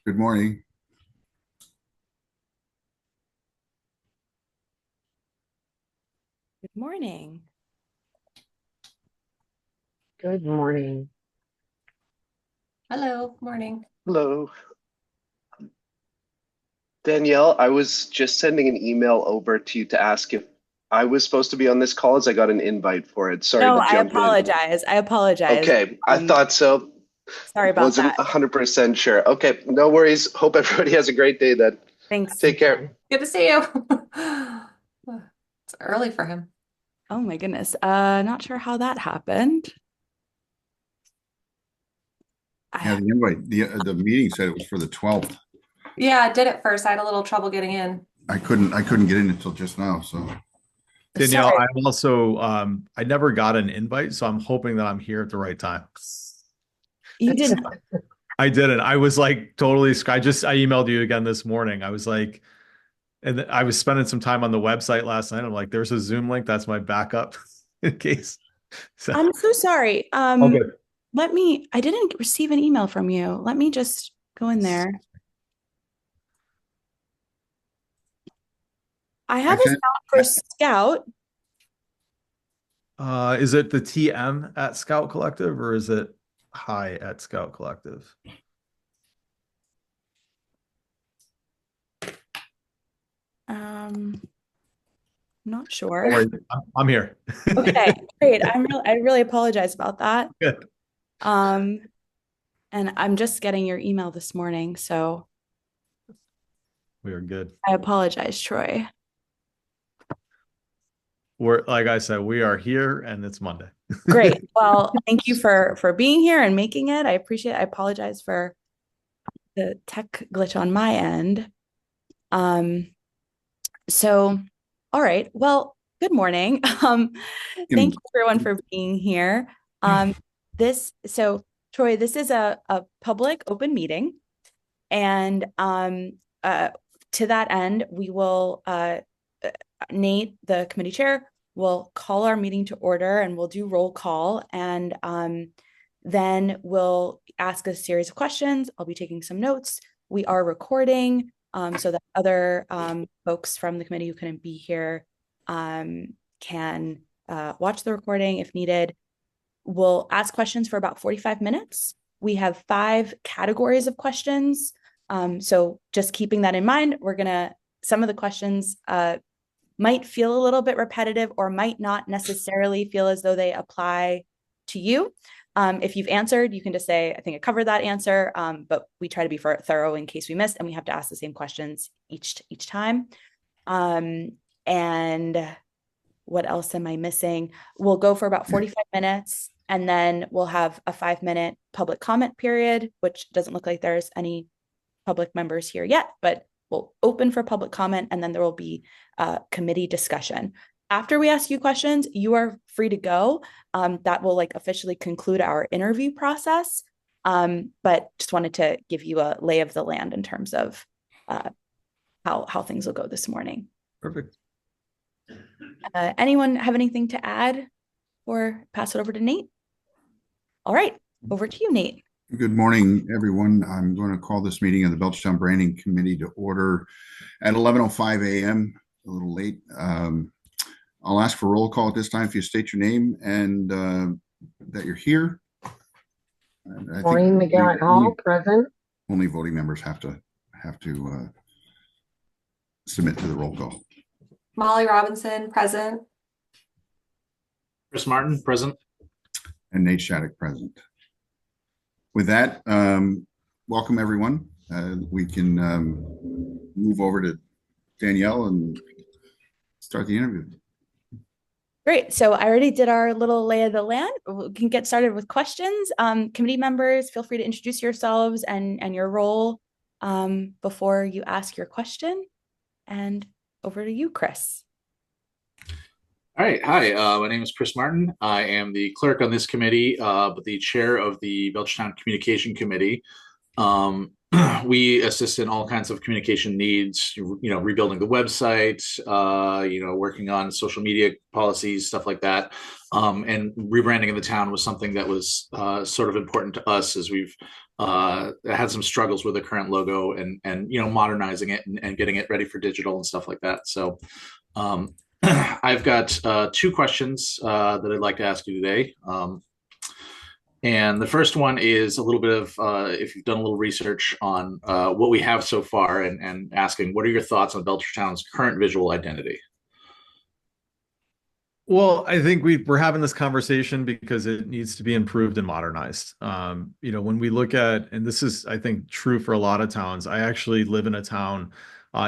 Good morning. Good morning. Good morning. Hello, morning. Hello. Danielle, I was just sending an email over to you to ask if I was supposed to be on this call as I got an invite for it. Sorry No, to I jump in. apologize. I apologize. Okay, I Um, thought so. Sorry about Wasn't that. 100% sure. Okay, no worries. Hope everybody has a great day then. Thanks. Take care. Good to see you. It's early for him. Oh my goodness. Not sure how that happened. Yeah, the invite, the meeting said it was for the 12th. Yeah, I did it first. I had a little trouble getting in. I couldn't get in until just now, so Danielle, Sorry, I'm also I never got an invite, so I'm hoping that I'm here at the right time. you didn't. I didn't. I was like totally I emailed you again this morning. I was like, I was spending some time on the website last night. I'm like, there's a Zoom link. That's my backup in case. So I'm so sorry. okay. I didn't receive an email from you. Let me just go in there. I I have a sent. spot for Scout. Is it the TM at Scout Collective or is it hi at Scout Collective? Not Don't sure. worry, I'm here. Okay, great. I really apologize about that. Good. Um, and I'm just getting your email this morning, so We are good. I apologize, Troy. We're like I said, we are here and it's Monday. Great. Well, thank you for being here and making it. I appreciate it. I apologize for the tech glitch on my end. Um, so all right. Well, good morning. Thank you everyone for being here. This so Troy, this is a public open meeting, and to that end, we will Nate, the committee chair, will call our meeting to order and we'll do roll call. And then we'll ask a series of questions. I'll be taking some notes. We are recording so that other folks from the committee who couldn't be here can watch the recording if needed. We'll ask questions for about 45 minutes. We have 5 categories of questions. So just keeping that in mind, some of the questions might feel a little bit repetitive or might not necessarily feel as though they apply to you. If you've answered, you can just say, I think I covered that answer, but we try to be thorough in case we missed, and we have to ask the same questions each time. And what else am I missing? We'll go for about 45 minutes, and then we'll have a 5-minute public comment period, which doesn't look like there's any public members here yet, but we'll open for public comment, and then there will be committee discussion. After we ask you questions, you are free to go. That will officially conclude our interview process. But just wanted to give you a lay of the land in terms of how things will go this morning. Perfect. Anyone have anything to add or pass it over to Nate? All right, over to you, Nate. Good morning, everyone. I'm going to call this meeting of the Belchertown Branding Committee to order at 11:05 a.m., a little late. I'll ask for roll call at this time if you state your name and that you're here. I Maureen think McGarrett Hall, present. only voting members have to submit to the roll call. Molly Robinson, present. Chris Martin, present. And Nate Shattuck, present. With that, welcome everyone. We can move over to Danielle and start the interview. Great. So I already did our little lay of the land. We can get started with questions. Committee members, feel free to introduce yourselves and your role before you ask your question. And over to you, Chris. All right. Hi, my name is Chris Martin. I am the clerk on this committee, but the chair of the Belchertown Communication Committee. we assist in all kinds of communication needs, rebuilding the website, working on social media policies, stuff like that. And rebranding of the town was something that was sort of important to us, as we've had some struggles with the current logo and modernizing it and getting it ready for digital and stuff like that. So I've got two questions that I'd like to ask you today. And the first one is a little bit of if you've done a little research on what we have so far, and asking, what are your thoughts on Belchertown's current visual identity? Well, I think we're having this conversation because it needs to be improved and modernized. When we look at, and this is, I think, true for a lot of towns. I actually live in a town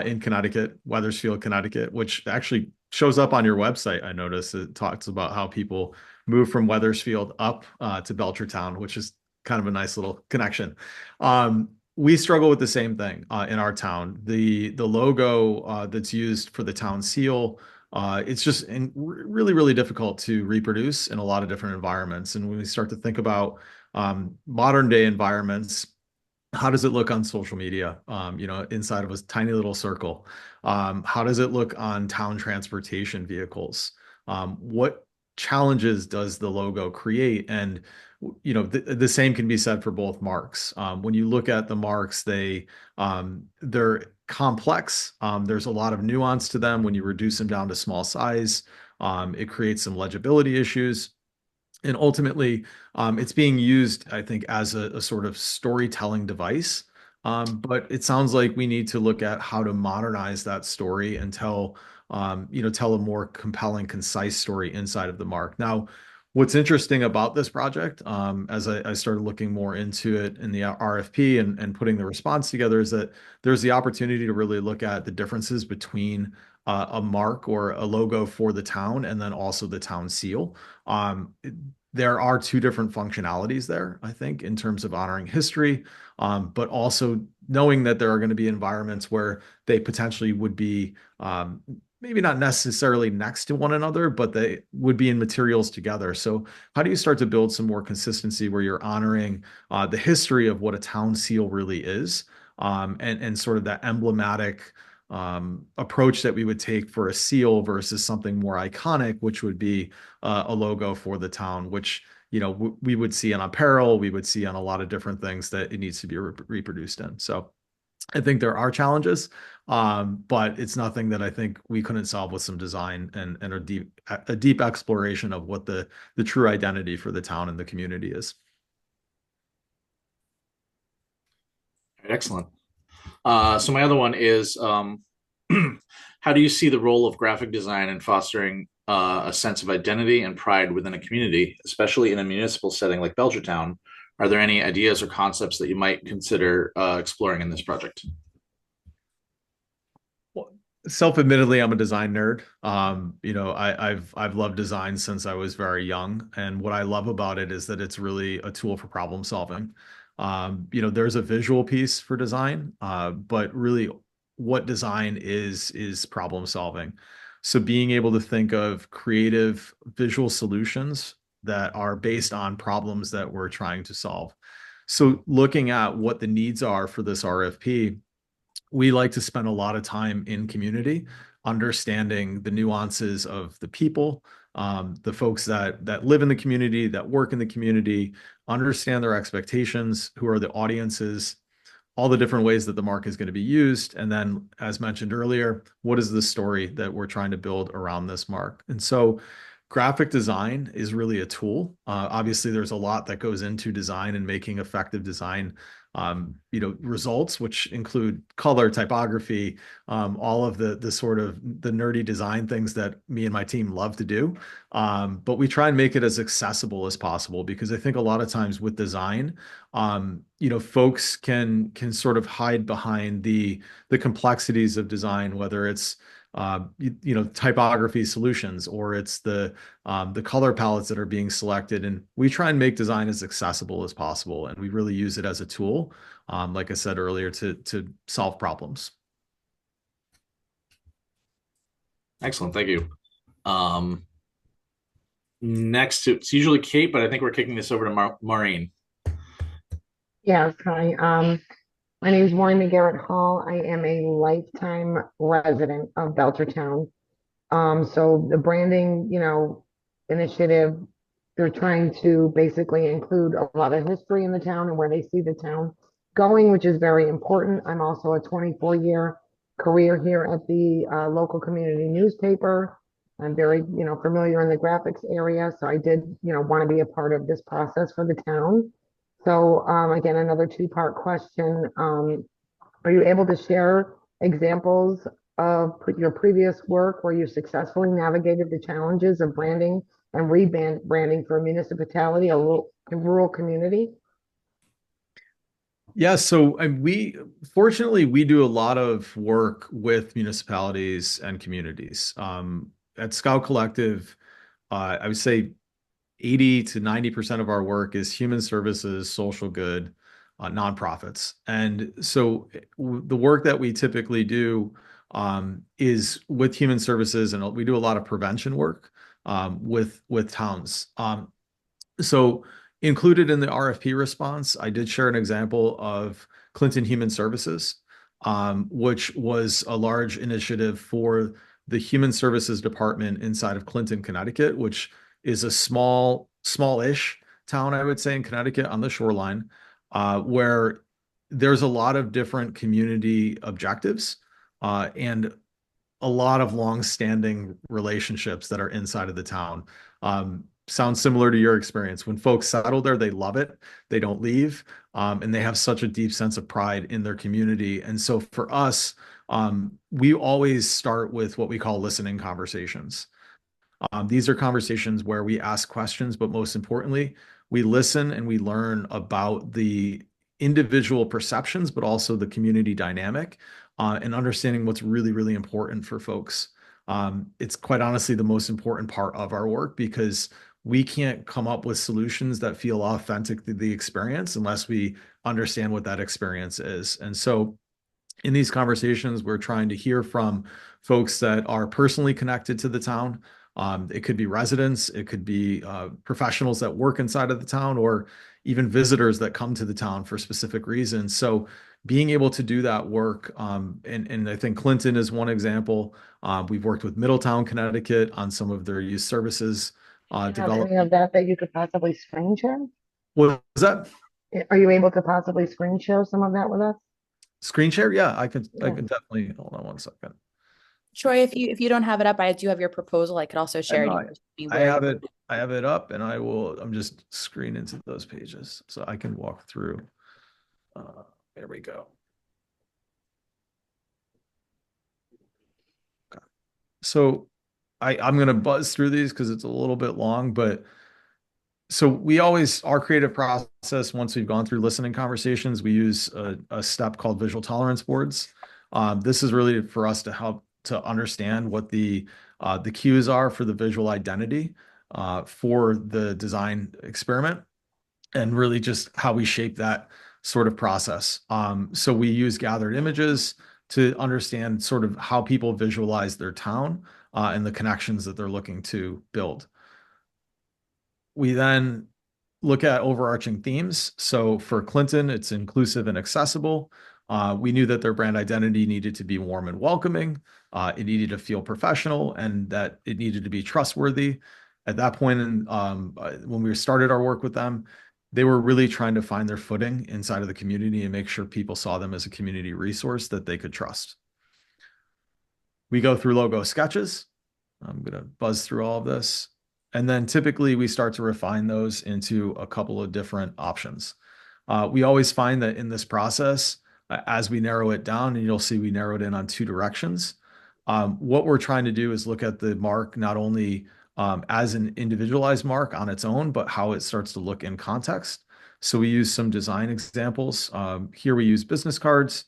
in Connecticut, Wethersfield, Connecticut, which actually shows up on your website. I noticed it talks about how people move from Wethersfield up to Belchertown, which is kind of a nice little connection. We struggle with the same thing in our town. The logo that's used for the town seal, it's just really, really difficult to reproduce in a lot of different environments. And when we start to think about modern day environments, how does it look on social media? Inside of a tiny little circle. How does it look on town transportation vehicles? What challenges does the logo create? And the same can be said for both marks. When you look at the marks, they're complex. There's a lot of nuance to them. When you reduce them down to small size, it creates some legibility issues. And ultimately, it's being used, I think, as a sort of storytelling device. But it sounds like we need to look at how to modernize that story and tell a more compelling, concise story inside of the mark. Now, what's interesting about this project, as I started looking more into it in the RFP and putting the response together, is that there's the opportunity to really look at the differences between a mark or a logo for the town and then also the town seal. There are two different functionalities there, I think, in terms of honoring history, but also knowing that there are going to be environments where they potentially would be maybe not necessarily next to one another, but they would be in materials together. So how do you start to build some more consistency where you're honoring the history of what a town seal really is, and sort of that emblematic approach that we would take for a seal versus something more iconic, which would be a logo for the town, which we would see on apparel, we would see on a lot of different things that it needs to be reproduced in. So I think there are challenges, but it's nothing that I think we couldn't solve with some design and a deep exploration of what the true identity for the town and the community is. Excellent. So my other one is, how do you see the role of graphic design in fostering a sense of identity and pride within a community, especially in a municipal setting like Belchertown? Are there any ideas or concepts that you might consider exploring in this project? Well, self-admittedly, I'm a design nerd. I've loved design since I was very young, and what I love about it is that it's really a tool for problem solving. There's a visual piece for design, but really, what design is problem solving. So being able to think of creative visual solutions that are based on problems that we're trying to solve. So looking at what the needs are for this RFP, we like to spend a lot of time in community, understanding the nuances of the people, the folks that live in the community, that work in the community, understand their expectations, who are the audiences, all the different ways that the mark is going to be used. And then, as mentioned earlier, what is the story that we're trying to build around this mark? And so graphic design is really a tool. Obviously, there's a lot that goes into design and making effective design results, which include color, typography, all of the sort of the nerdy design things that me and my team love to do. But we try and make it as accessible as possible, because I think a lot of times with design, folks can sort of hide behind the complexities of design, whether it's typography solutions or it's the color palettes that are being selected. And we try and make design as accessible as possible. And we really use it as a tool, like I said earlier, to solve problems. Excellent. Thank you. Next, it's usually Kate, but I think we're kicking this over to Maureen. Yes, hi. My name is Maureen McGarrett Hall. I am a lifetime resident of Belchertown. So the branding, initiative, they're trying to basically include a lot of history in the town and where they see the town going, which is very important. I'm also a 24-year career here at the local community newspaper. I'm very, familiar in the graphics area, so I did, want to be a part of this process for the town. So again, another two-part question. Are you able to share examples of your previous work where you successfully navigated the challenges of branding and rebranding for a municipality, a rural community? Yeah, so we fortunately we do a lot of work with municipalities and communities. At Scout Collective, I would say 80 to 90% of our work is human services, social good, nonprofits. And so the work that we typically do is with human services, and we do a lot of prevention work with towns. So included in the RFP response, I did share an example of Clinton Human Services, which was a large initiative for the Human Services Department inside of Clinton, Connecticut, which is a smallish town, I would say, in Connecticut on the shoreline, where there's a lot of different community objectives and a lot of long-standing relationships that are inside of the town. Sounds similar to your experience. When folks settle there, they love it. They don't leave, and they have such a deep sense of pride in their community. And so for us, we always start with what we call listening conversations. These are conversations where we ask questions, but most importantly, we listen and we learn about the individual perceptions, but also the community dynamic, and understanding what's really, really important for folks. It's quite honestly the most important part of our work because we can't come up with solutions that feel authentic to the experience unless we understand what that experience is. And so in these conversations, we're trying to hear from folks that are personally connected to the town. It could be residents, it could be professionals that work inside of the town, or even visitors that come to the town for specific reasons. So being able to do that work, and I think Clinton is one example. We've worked with Middletown, Connecticut on some of their youth services Do you have development. any of that you could possibly screen share? What was that? Are you able to possibly screen share some of that with us? Screen share? Yeah, I could Yeah. definitely, hold on one second. Troy, if you don't have it up, I do have your proposal. I could also share it. No, You can see I where- have it up, and I'm just screen into those pages so I can walk through. There we go. Okay. So I'm going to buzz through these because it's a little bit long, but so we always, our creative process, once we've gone through listening conversations, we use a step called visual tolerance boards. This is really for us to help to understand what the cues are for the visual identity for the design experiment, and really just how we shape that sort of process. So we use gathered images to understand sort of how people visualize their town and the connections that they're looking to build. We then look at overarching themes. So for Clinton, it's inclusive and accessible. We knew that their brand identity needed to be warm and welcoming. It needed to feel professional, and that it needed to be trustworthy. At that point, when we started our work with them, they were really trying to find their footing inside of the community and make sure people saw them as a community resource that they could trust. We go through logo sketches. I'm going to buzz through all of this. And then typically we start to refine those into a couple of different options. We always find that in this process, as we narrow it down, and you'll see we narrowed in on 2 directions. What we're trying to do is look at the mark not only as an individualized mark on its own, but how it starts to look in context. So we use some design examples. Here we use business cards.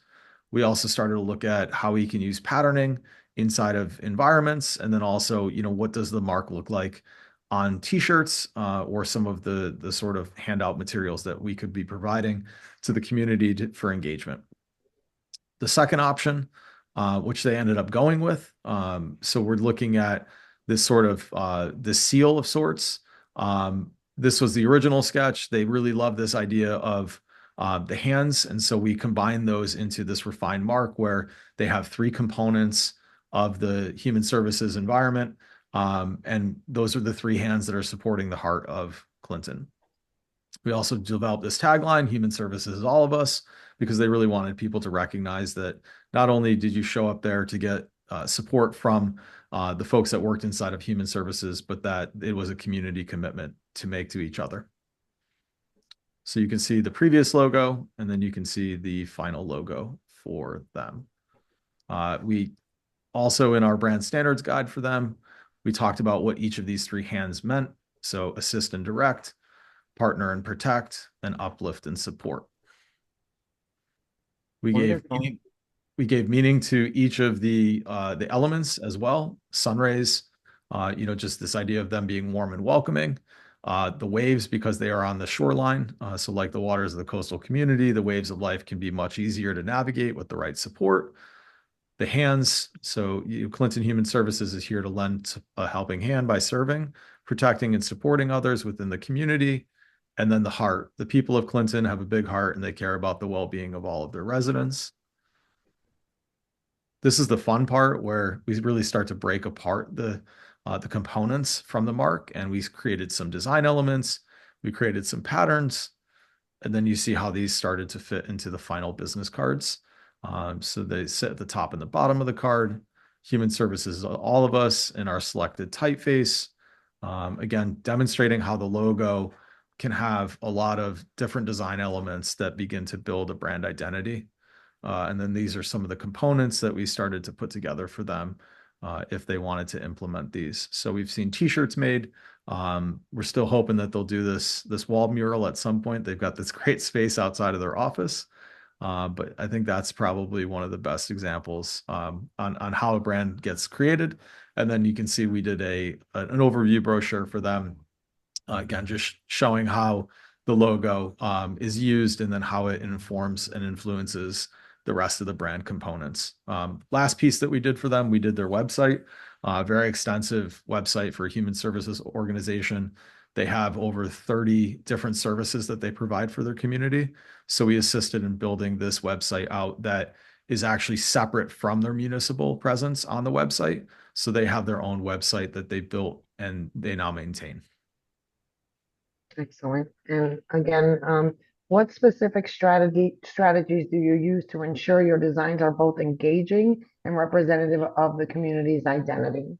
We also started to look at how we can use patterning inside of environments, and then also, what does the mark look like on t-shirts or some of the sort of handout materials that we could be providing to the community for engagement. The second option, which they ended up going with, so we're looking at this sort of this seal of sorts. This was the original sketch. They really love this idea of the hands. And so we combine those into this refined mark where they have three components of the human services environment. And those are the three hands that are supporting the heart of Clinton. We also developed this tagline, human services is all of us, because they really wanted people to recognize that not only did you show up there to get support from the folks that worked inside of human services, but that it was a community commitment to make to each other. So you can see the previous logo, and then you can see the final logo for them. We also, in our brand standards guide for them, we talked about what each of these three hands meant. So assist and direct, partner and protect, and uplift and support. We gave meaning to each of the elements as well. Sun rays, just this idea of them being warm and welcoming. The waves, because they are on the shoreline. So like the waters of the coastal community, the waves of life can be much easier to navigate with the right support. The hands, so Clinton Human Services is here to lend a helping hand by serving, protecting, and supporting others within the community. And then the heart. The people of Clinton have a big heart and they care about the well-being of all of their residents. This is the fun part where we really start to break apart the components from the mark, and we created some design elements, we created some patterns, and then you see how these started to fit into the final business cards. So they sit at the top and the bottom of the card. Human services, all of us in our selected typeface. Again, demonstrating how the logo can have a lot of different design elements that begin to build a brand identity. And then these are some of the components that we started to put together for them if they wanted to implement these. So we've seen t-shirts made. We're still hoping that they'll do this wall mural at some point. They've got this great space outside of their office. But I think that's probably one of the best examples on how a brand gets created. And then you can see we did an overview brochure for them. Again, just showing how the logo is used and then how it informs and influences the rest of the brand components. Last piece that we did for them, we did their website, very extensive website for a human services organization. They have over 30 different services that they provide for their community. So we assisted in building this website out that is actually separate from their municipal presence on the website. So they have their own website that they built and they now maintain. Excellent. And again, what specific strategies do you use to ensure your designs are both engaging and representative of the community's identity?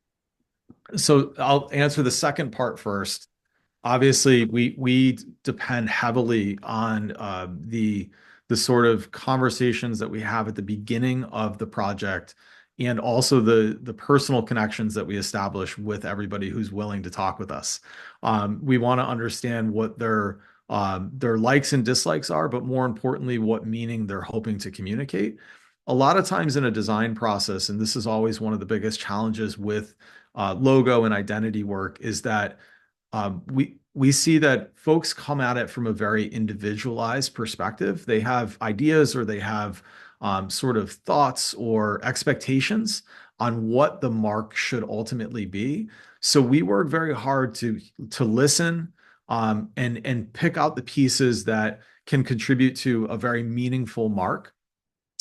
So I'll answer the second part first. Obviously, we depend heavily on the sort of conversations that we have at the beginning of the project, and also the personal connections that we establish with everybody who's willing to talk with us. We want to understand what their likes and dislikes are, but more importantly, what meaning they're hoping to communicate. A lot of times in a design process, and this is always one of the biggest challenges with logo and identity work, is that we see that folks come at it from a very individualized perspective. They have ideas or they have sort of thoughts or expectations on what the mark should ultimately be. So we work very hard to listen and pick out the pieces that can contribute to a very meaningful mark,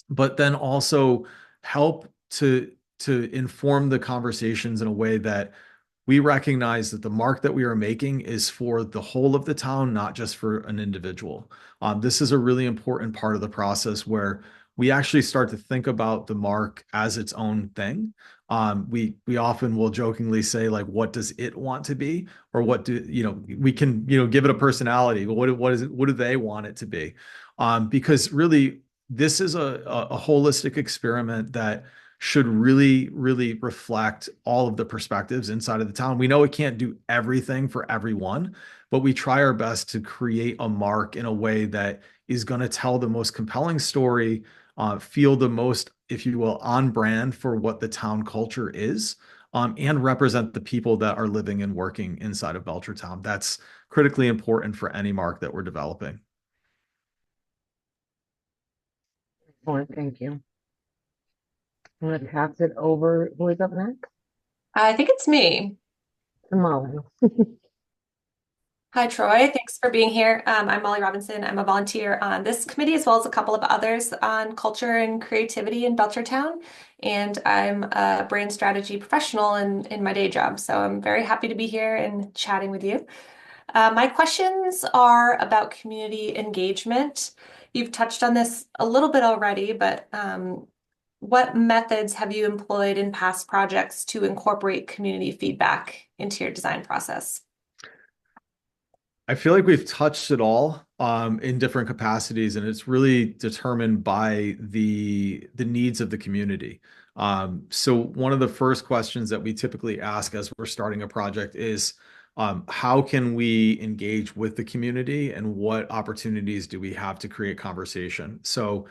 but then also help to inform the conversations in a way that we recognize that the mark that we are making is for the whole of the town, not just for an individual. This is a really important part of the process where we actually start to think about the mark as its own thing. We often will jokingly say, like, what does it want to be? Or what do, we can, give it a personality, but what is it? What do they want it to be? Because really, this is a holistic experiment that should really, really reflect all of the perspectives inside of the town. We know it can't do everything for everyone, but we try our best to create a mark in a way that is going to tell the most compelling story, feel the most, if you will, on brand for what the town culture is, and represent the people that are living and working inside of Belchertown. That's critically important for any mark that we're developing. Excellent, thank you. I'm going to pass it over. Who is up next? I think it's me. To Molly. Hi, Troy. Thanks for being here. I'm Molly Robinson. I'm a volunteer on this committee as well as a couple of others on culture and creativity in Belchertown. And I'm a brand strategy professional in my day job. So I'm very happy to be here and chatting with you. My questions are about community engagement. You've touched on this a little bit already, but what methods have you employed in past projects to incorporate community feedback into your design process? I feel like we've touched it all in different capacities, and it's really determined by the needs of the community. So one of the first questions that we typically ask as we're starting a project is, how can we engage with the community, and what opportunities do we have to create conversation? So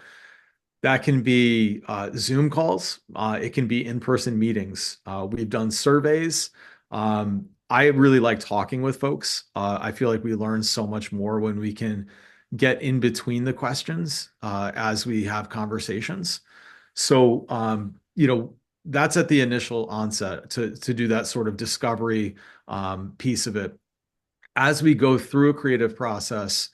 that can be Zoom calls. It can be in-person meetings. We've done surveys. I really like talking with folks. I feel like we learn so much more when we can get in between the questions as we have conversations. So, that's at the initial onset to do that sort of discovery piece of it. As we go through a creative process,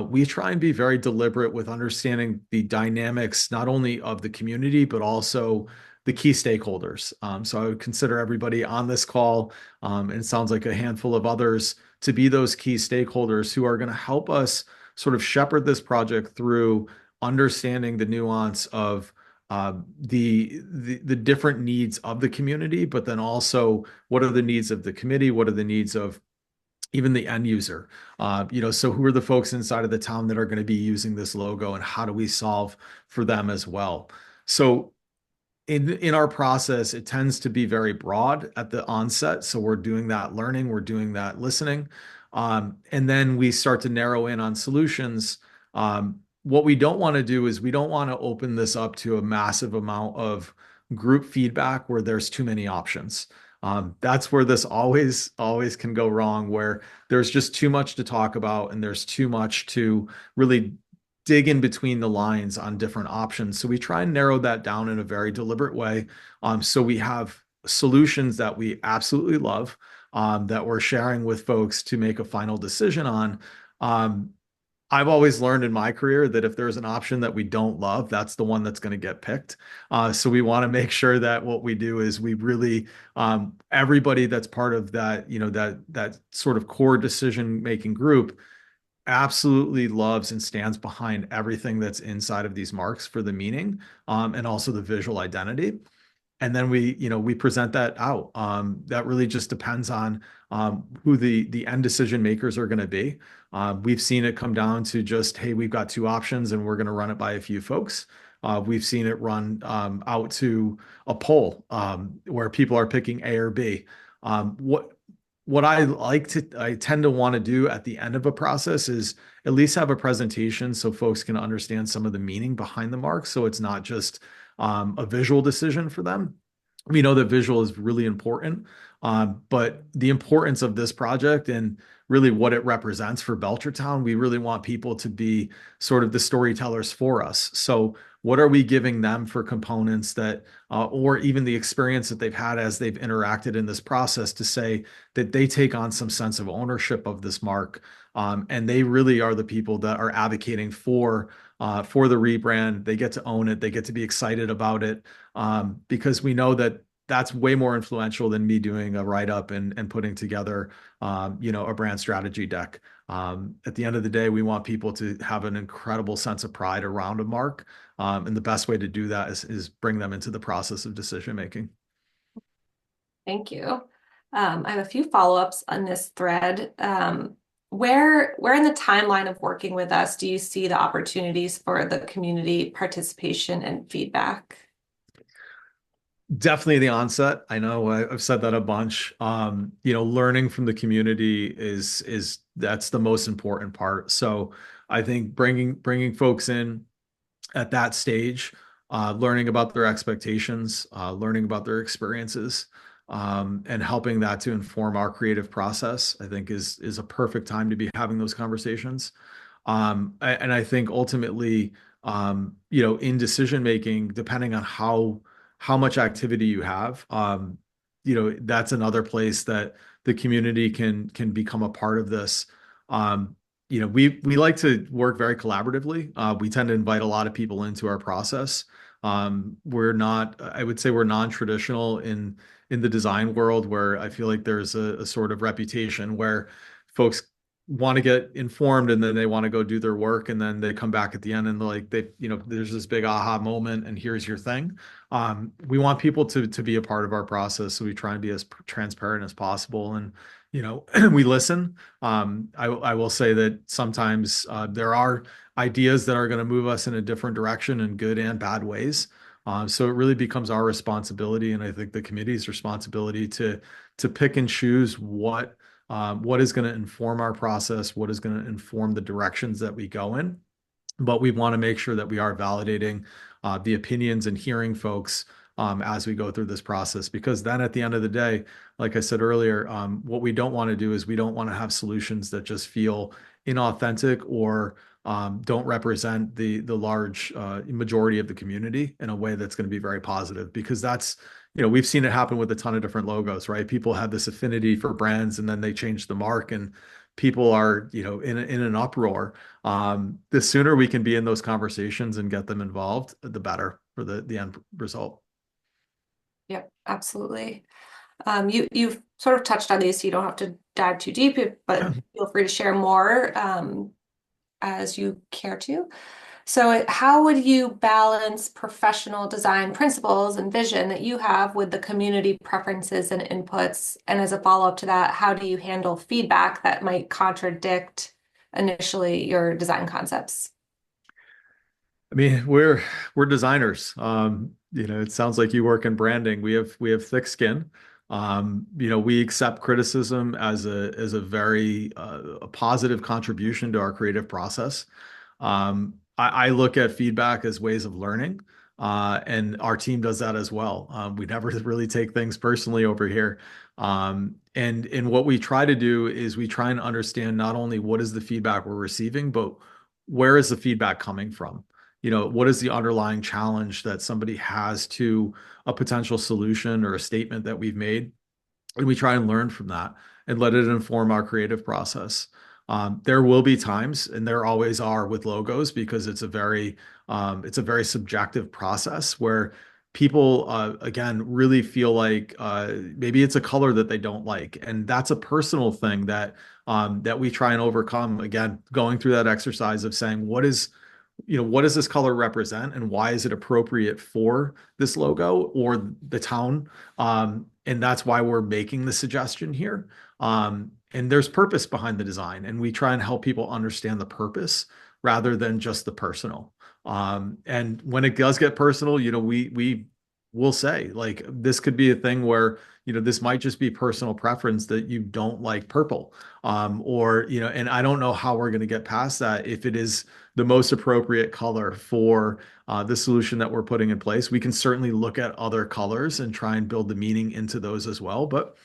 we try and be very deliberate with understanding the dynamics, not only of the community, but also the key stakeholders. So I would consider everybody on this call, and it sounds like a handful of others, to be those key stakeholders who are going to help us sort of shepherd this project through understanding the nuance of the different needs of the community, but then also what are the needs of the committee, what are the needs of even the end user. So who are the folks inside of the town that are going to be using this logo, and how do we solve for them as well? So in our process, it tends to be very broad at the onset. So we're doing that learning, we're doing that listening. And then we start to narrow in on solutions. What we don't want to do is we don't want to open this up to a massive amount of group feedback where there's too many options. That's where this always can go wrong, where there's just too much to talk about and there's too much to really dig in between the lines on different options. So we try and narrow that down in a very deliberate way. So we have solutions that we absolutely love, that we're sharing with folks to make a final decision on. I've always learned in my career that if there's an option that we don't love, that's the one that's going to get picked. So we want to make sure that what we do is we really, everybody that's part of that, that sort of core decision-making group absolutely loves and stands behind everything that's inside of these marks for the meaning, and also the visual identity. And then we present that out. That really just depends on who the end decision makers are going to be. We've seen it come down to just, hey, we've got two options and we're going to run it by a few folks. We've seen it run out to a poll where people are picking A or B. What I tend to want to do at the end of a process is at least have a presentation so folks can understand some of the meaning behind the marks. So it's not just a visual decision for them. We know that visual is really important, but the importance of this project and really what it represents for Belchertown, we really want people to be sort of the storytellers for us. So what are we giving them for components that, or even the experience that they've had as they've interacted in this process, to say that they take on some sense of ownership of this mark, and they really are the people that are advocating for the rebrand. They get to own it. They get to be excited about it, because we know that that's way more influential than me doing a write-up and putting together, a brand strategy deck. At the end of the day, we want people to have an incredible sense of pride around a mark. And the best way to do that is bring them into the process of decision making. Thank you. I have a few follow-ups on this thread. Where in the timeline of working with us do you see the opportunities for the community participation and feedback? Definitely the onset. I know I've said that a bunch. Learning from the community is that's the most important part. So I think bringing folks in at that stage, learning about their expectations, learning about their experiences, and helping that to inform our creative process, I think is a perfect time to be having those conversations. And I think ultimately, in decision making, depending on how much activity you have, that's another place that the community can become a part of this. We like to work very collaboratively. We tend to invite a lot of people into our process. I would say we're non-traditional in the design world, where I feel like there's a sort of reputation where folks want to get informed and then they want to go do their work, and then they come back at the end and there's this big aha moment and here's your thing. We want people to be a part of our process, so we try and be as transparent as possible, and we listen. I will say that sometimes there are ideas that are going to move us in a different direction in good and bad ways. So it really becomes our responsibility, and I think the committee's responsibility to pick and choose what is going to inform our process, what is going to inform the directions that we go in. But we want to make sure that we are validating the opinions and hearing folks as we go through this process, because then at the end of the day, like I said earlier, what we don't want to do is we don't want to have solutions that just feel inauthentic or don't represent the large majority of the community in a way that's going to be very positive, because that's, we've seen it happen with a ton of different logos, right? People have this affinity for brands and then they change the mark and people are, in an uproar. The sooner we can be in those conversations and get them involved, the better for the end result. Yep, absolutely. You've sort of touched on these, so you don't have to dive too deep, but feel free to share more as you care to. So how would you balance professional design principles and vision that you have with the community preferences and inputs? And as a follow-up to that, how do you handle feedback that might contradict initially your design concepts? I mean, we're designers. It sounds like you work in branding. We have thick skin. We accept criticism as a very a positive contribution to our creative process. I look at feedback as ways of learning, and our team does that as well. We never really take things personally over here. And what we try to do is we try and understand not only what is the feedback we're receiving, but where is the feedback coming from? What is the underlying challenge that somebody has to a potential solution or a statement that we've made? And we try and learn from that and let it inform our creative process. There will be times, and there always are with logos, because it's a very subjective process where people, again, really feel like maybe it's a color that they don't like, and that's a personal thing that we try and overcome. Again, going through that exercise of saying, what does this color represent and why is it appropriate for this logo or the town? And that's why we're making the suggestion here. And there's purpose behind the design, and we try and help people understand the purpose rather than just the personal. And when it does get personal, we will say, like, this could be a thing where, this might just be personal preference that you don't like purple. And I don't know how we're going to get past that. If it is the most appropriate color for the solution that we're putting in place, we can certainly look at other colors and try and build the meaning into those as well. But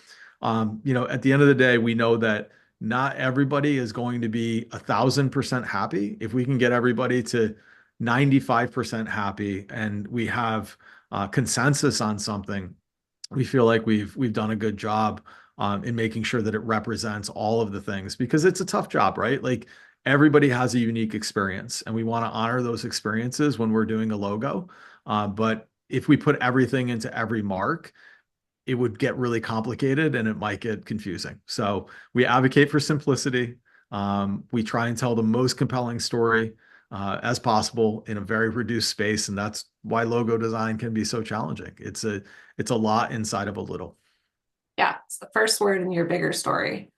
at the end of the day, we know that not everybody is going to be 1,000% happy. If we can get everybody to 95% happy and we have consensus on something, we feel like we've done a good job in making sure that it represents all of the things, because it's a tough job, right? Like, everybody has a unique experience, and we want to honor those experiences when we're doing a logo. But if we put everything into every mark, it would get really complicated and it might get confusing. So we advocate for simplicity. We try and tell the most compelling story as possible in a very reduced space, and that's why logo design can be so challenging. It's a lot inside of a little. Yeah, it's the first word in your bigger story.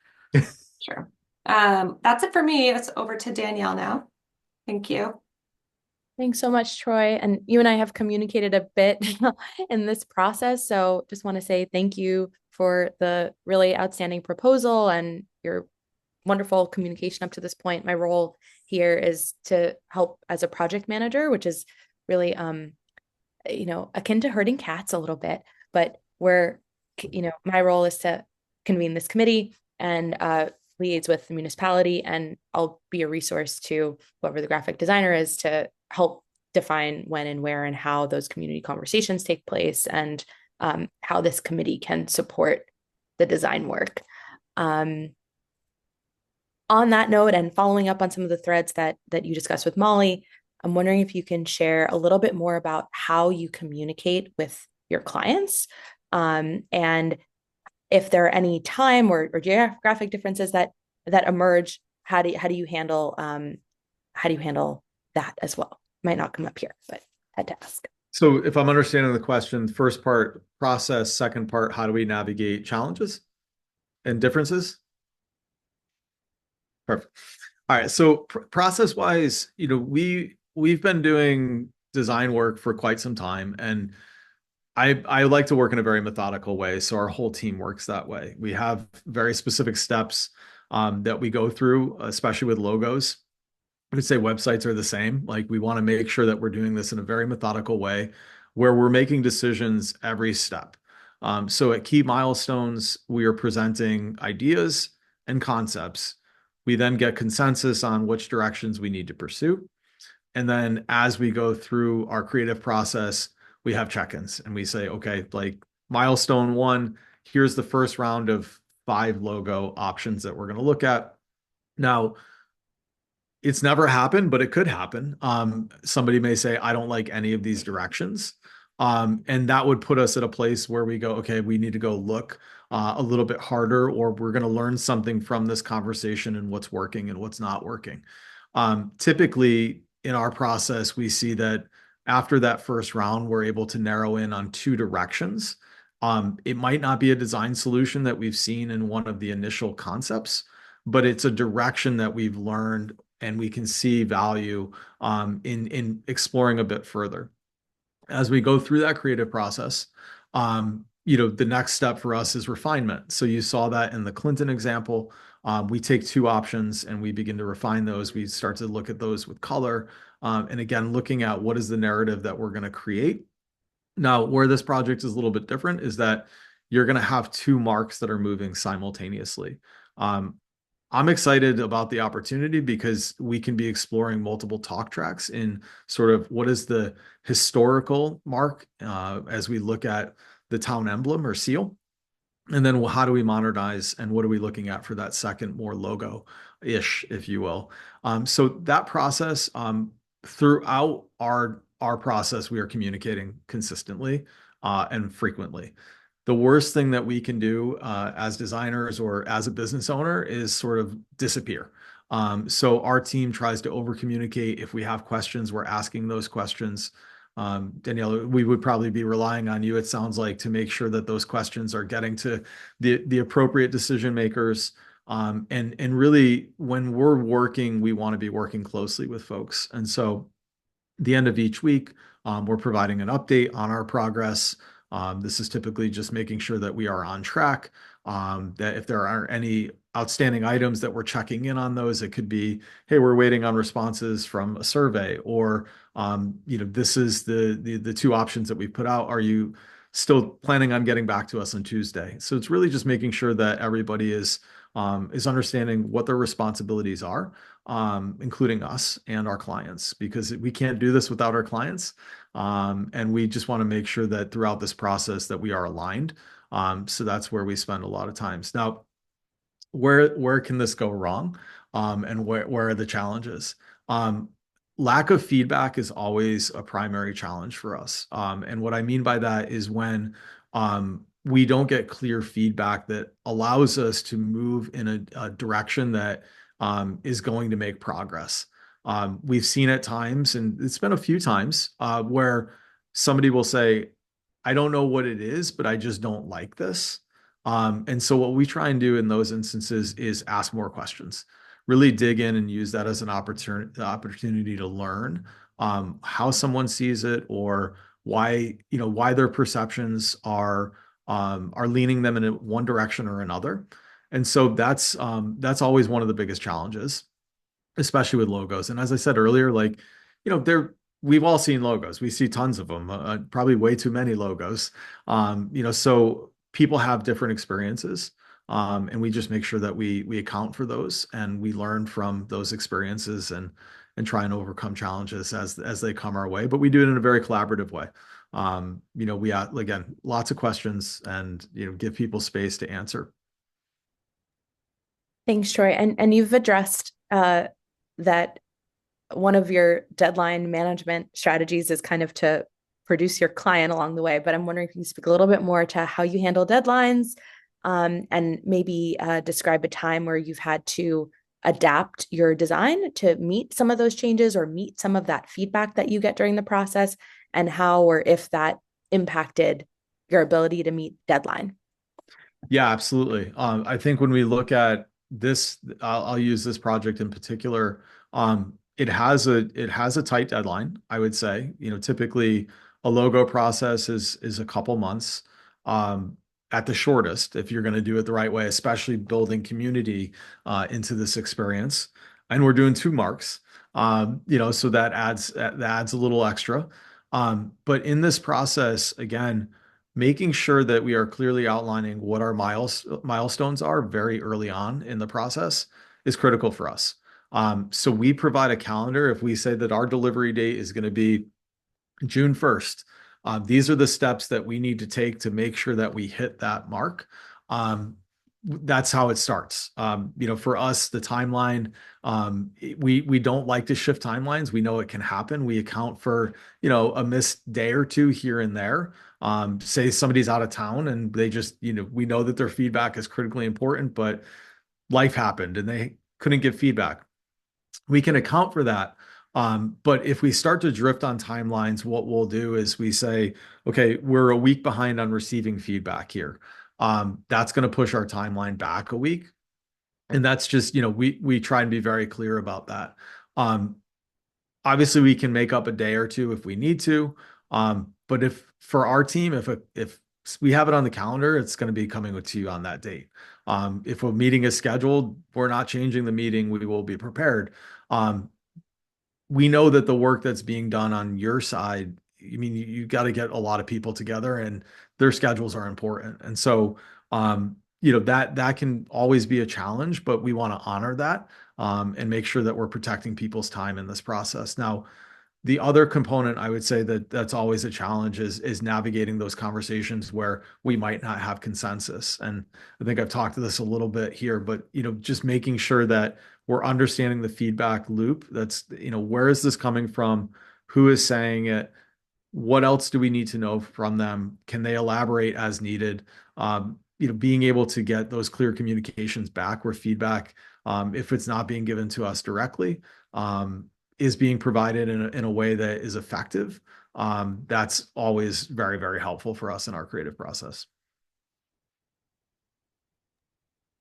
Sure. That's it for me. It's over to Danielle now. Thank you. Thanks so much, Troy. And you and I have communicated a bit in this process. So just want to say thank you for the really outstanding proposal and your wonderful communication up to this point. My role here is to help as a project manager, which is really, akin to herding cats a little bit, but my role is to convene this committee and liaise with the municipality, and I'll be a resource to whoever the graphic designer is to help define when and where and how those community conversations take place, and how this committee can support the design work. on that note, and following up on some of the threads that you discussed with Molly, I'm wondering if you can share a little bit more about how you communicate with your clients, and if there are any time or geographic differences that emerge. How do you handle that as well? Might not come up here, but had to ask. So if I'm understanding the question, first part, process, second part, how do we navigate challenges and differences? Perfect. All right. So process wise, we've been doing design work for quite some time, and I like to work in a very methodical way. So our whole team works that way. We have very specific steps that we go through, especially with logos. I would say websites are the same. Like, we want to make sure that we're doing this in a very methodical way where we're making decisions every step. So at key milestones, we are presenting ideas and concepts. We then get consensus on which directions we need to pursue. And then as we go through our creative process, we have check-ins and we say, okay, like milestone 1, here's the first round of 5 logo options that we're going to look at. Now, it's never happened, but it could happen. Somebody may say, I don't like any of these directions. And that would put us at a place where we go, okay, we need to go look a little bit harder, or we're going to learn something from this conversation and what's working and what's not working. Typically, in our process, we see that after that first round, we're able to narrow in on 2 directions. It might not be a design solution that we've seen in one of the initial concepts, but it's a direction that we've learned and we can see value in exploring a bit further. As we go through that creative process, the next step for us is refinement. So you saw that in the Clinton example. We take 2 options and we begin to refine those. We start to look at those with color. And again, looking at what is the narrative that we're going to create. Now, where this project is a little bit different is that you're going to have 2 marks that are moving simultaneously. I'm excited about the opportunity because we can be exploring multiple talk tracks in sort of what is the historical mark as we look at the town emblem or seal. And then how do we modernize and what are we looking at for that second, more logo-ish, if you will. So that process, throughout our process, we are communicating consistently and frequently. The worst thing that we can do as designers or as a business owner is sort of disappear. So our team tries to over communicate. If we have questions, we're asking those questions. Danielle, we would probably be relying on you, it sounds like, to make sure that those questions are getting to the appropriate decision makers. And really, when we're working, we want to be working closely with folks. And so the end of each week, we're providing an update on our progress. This is typically just making sure that we are on track, that if there are any outstanding items that we're checking in on those, it could be, hey, we're waiting on responses from a survey, or, this is the 2 options that we put out. Are you still planning on getting back to us on Tuesday? So it's really just making sure that everybody is understanding what their responsibilities are, including us and our clients, because we can't do this without our clients. And we just want to make sure that throughout this process that we are aligned. So that's where we spend a lot of times. Now, where can this go wrong? And where are the challenges? Lack of feedback is always a primary challenge for us. And what I mean by that is when we don't get clear feedback that allows us to move in a direction that is going to make progress. We've seen at times, and it's been a few times, where somebody will say, I don't know what it is, but I just don't like this. And so what we try and do in those instances is ask more questions, really dig in and use that as an opportunity to learn how someone sees it, or why their perceptions are leaning them in one direction or another. And so that's always one of the biggest challenges, especially with logos. And as I said earlier, we've all seen logos. We see tons of them, probably way too many logos. So people have different experiences. And we just make sure that we account for those and we learn from those experiences and try and overcome challenges as they come our way. But we do it in a very collaborative way. We again, lots of questions and give people space to answer. Thanks, Troy. And you've addressed that one of your deadline management strategies is kind of to produce your client along the way. But I'm wondering if you can speak a little bit more to how you handle deadlines, and maybe describe a time where you've had to adapt your design to meet some of those changes or meet some of that feedback that you get during the process, and how or if that impacted your ability to meet deadline. Yeah, absolutely. I think when we look at this, I'll use this project in particular. It has a tight deadline, I would say. Typically a logo process is a couple months, um, at the shortest, if you're going to do it the right way, especially building community into this experience. And we're doing 2 marks, so that adds a little extra. But in this process, again, making sure that we are clearly outlining what our milestones are very early on in the process is critical for us. So we provide a calendar. If we say that our delivery date is going to be June 1st, these are the steps that we need to take to make sure that we hit that mark. That's how it starts. For us, the timeline, we don't like to shift timelines. We know it can happen. We account for, a missed day or two here and there. Say somebody's out of town and they just, we know that their feedback is critically important, but life happened and they couldn't give feedback. We can account for that. But if we start to drift on timelines, what we'll do is we say, okay, we're a week behind on receiving feedback here. That's going to push our timeline back a week. And that's just, we try and be very clear about that. Obviously we can make up a day or two if we need to. But if for our team, if we have it on the calendar, it's going to be coming to you on that date. If a meeting is scheduled, we're not changing the meeting. We will be prepared. We know that the work that's being done on your side, you got to get a lot of people together and their schedules are important. And so, that can always be a challenge, but we want to honor that, and make sure that we're protecting people's time in this process. Now, the other component I would say that's always a challenge is navigating those conversations where we might not have consensus. And I think I've talked to this a little bit here, but just making sure that we're understanding the feedback loop. That's, where is this coming from? Who is saying it? What else do we need to know from them? Can they elaborate as needed? Being able to get those clear communications back where feedback, if it's not being given to us directly, is being provided in a way that is effective. That's always very, very helpful for us in our creative process.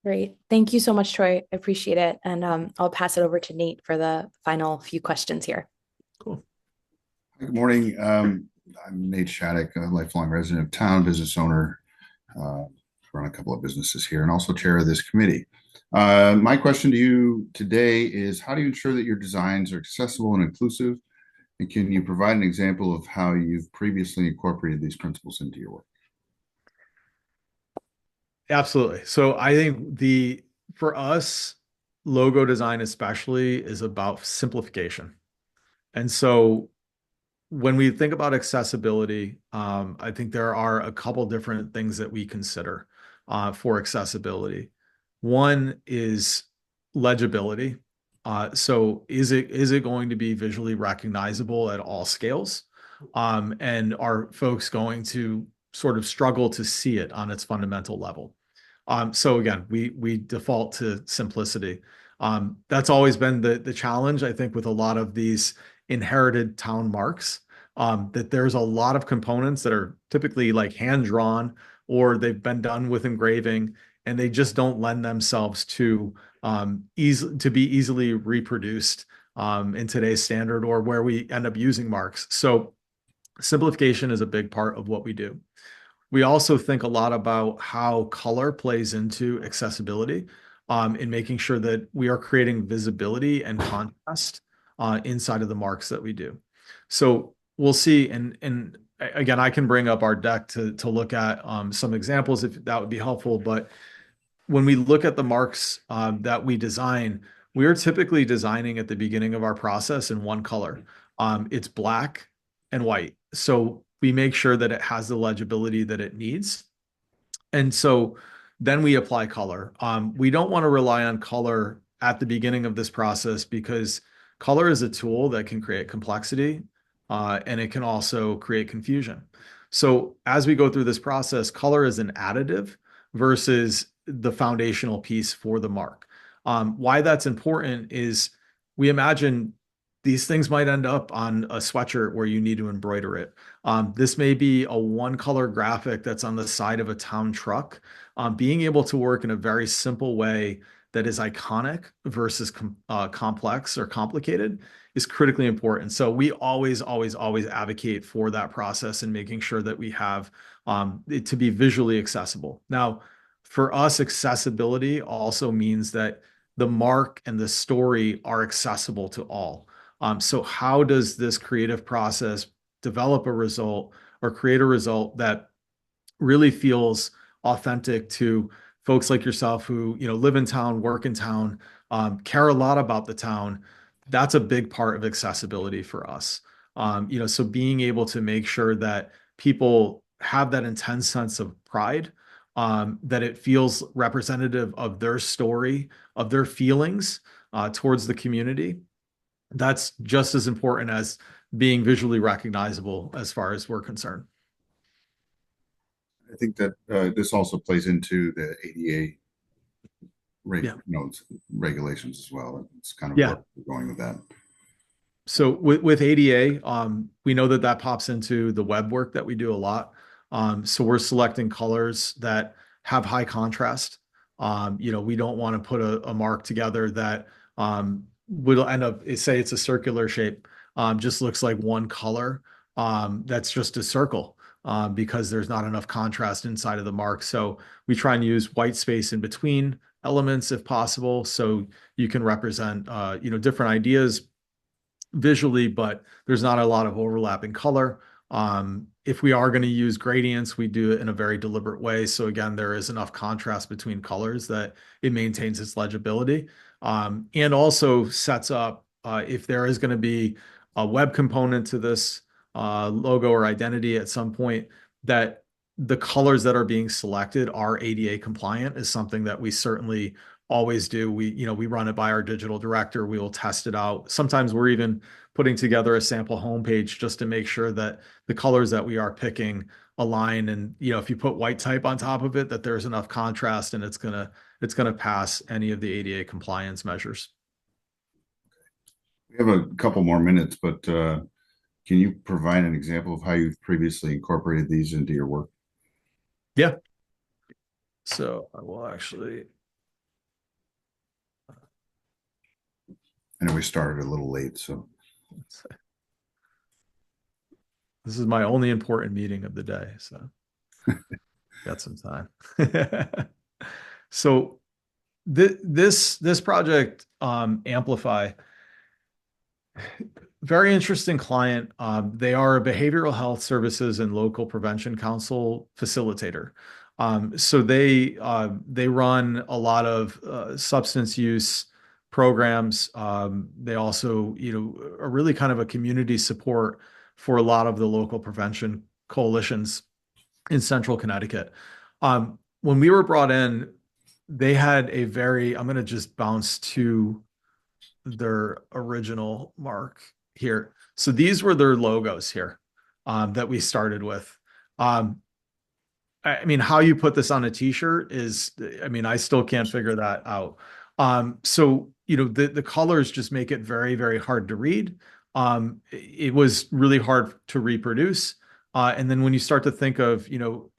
Great. Thank you so much, Troy. I appreciate it. And I'll pass it over to Nate for the final few questions here. Cool. Good morning. I'm Nate Shattuck, a lifelong resident of town, business owner, run a couple of businesses here, and also chair of this committee. My question to you today is, how do you ensure that your designs are accessible and inclusive? And can you provide an example of how you've previously incorporated these principles into your work? Absolutely. So I think for us, logo design especially is about simplification. And so when we think about accessibility, I think there are a couple different things that we consider for accessibility. One is legibility. So is it going to be visually recognizable at all scales? And are folks going to sort of struggle to see it on its fundamental level? So again, we default to simplicity. That's always been the challenge, I think, with a lot of these inherited town marks, that there's a lot of components that are typically like hand drawn or they've been done with engraving, and they just don't lend themselves to be easily reproduced in today's standard or where we end up using marks. So simplification is a big part of what we do. We also think a lot about how color plays into accessibility, in making sure that we are creating visibility and contrast inside of the marks that we do. So we'll see, and again, I can bring up our deck to look at some examples if that would be helpful. But when we look at the marks that we design, we are typically designing at the beginning of our process in one color. It's black and white. So we make sure that it has the legibility that it needs. And so Then we apply color. We don't want to rely on color at the beginning of this process because color is a tool that can create complexity, and it can also create confusion. So as we go through this process, color is an additive versus the foundational piece for the mark. Why that's important is we imagine these things might end up on a sweatshirt where you need to embroider it. This may be a one color graphic that's on the side of a town truck. Being able to work in a very simple way that is iconic versus complex or complicated is critically important. So we always advocate for that process and making sure that we have it to be visually accessible. Now, for us, accessibility also means that the mark and the story are accessible to all. So how does this creative process develop a result or create a result that really feels authentic to folks like yourself who, live in town, work in town, care a lot about the town? That's a big part of accessibility for us. So being able to make sure that people have that intense sense of pride, that it feels representative of their story, of their feelings towards the community. That's just as important as being visually recognizable as far as we're concerned. I think that this also plays into the ADA Yeah. regulations as well. It's kind of Yeah. where we're going with that. So with ADA, we know that pops into the web work that we do a lot. So we're selecting colors that have high contrast. We don't want to put a mark together that will end up, say it's a circular shape, just looks like one color. That's just a circle because there's not enough contrast inside of the mark. So we try and use white space in between elements if possible, so you can represent different ideas visually, but there's not a lot of overlap in color. If we are going to use gradients, we do it in a very deliberate way. So again, there is enough contrast between colors that it maintains its legibility, and also sets up, if there is going to be a web component to this logo or identity at some point, that the colors that are being selected are ADA compliant is something that we certainly always do. We run it by our digital director. We will test it out. Sometimes we're even putting together a sample homepage just to make sure that the colors that we are picking align. And, if you put white type on top of it, that there's enough contrast and it's gonna pass any of the ADA compliance measures. We have a couple more minutes, but can you provide an example of how you've previously incorporated these into your work? Yeah. So I will actually. I know we started a little late, so. This is my only important meeting of the day, so got some time. So this project, Amplify, very interesting client. They are a behavioral health services and local prevention council facilitator. So they run a lot of substance use programs. They also, are really kind of a community support for a lot of the local prevention coalitions in central Connecticut. When we were brought in, they had I'm going to just bounce to their original mark here. So these were their logos here that we started with. How you put this on a t-shirt is, I still can't figure that out. So, the colors just make it very, very hard to read. It was really hard to reproduce. And then when you start to think of,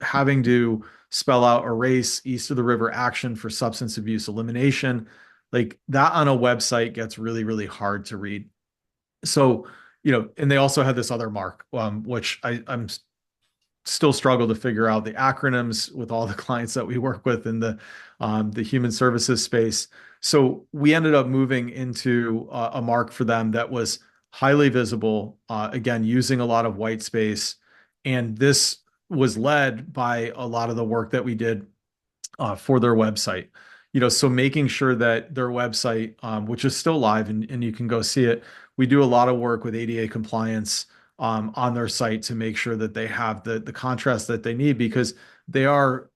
having to spell out erase east of the river action for substance abuse elimination, like that on a website gets really, really hard to read. So, and they also had this other mark, which I'm still struggle to figure out the acronyms with all the clients that we work with in the human services space. So we ended up moving into a mark for them that was highly visible, again, using a lot of white space. And this was led by a lot of the work that we did for their website. So making sure that their website, which is still live and you can go see it, we do a lot of work with ADA compliance on their site to make sure that they have the contrast that they need, because they are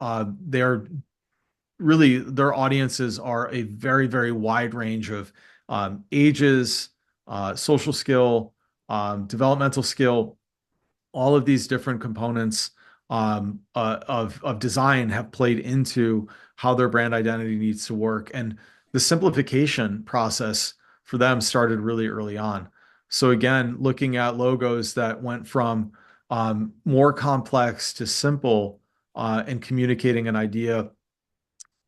really their audiences are a very, very wide range of ages, social skill, developmental skill. All of these different components of design have played into how their brand identity needs to work. And the simplification process for them started really early on. So again, looking at logos that went from more complex to simple and communicating an idea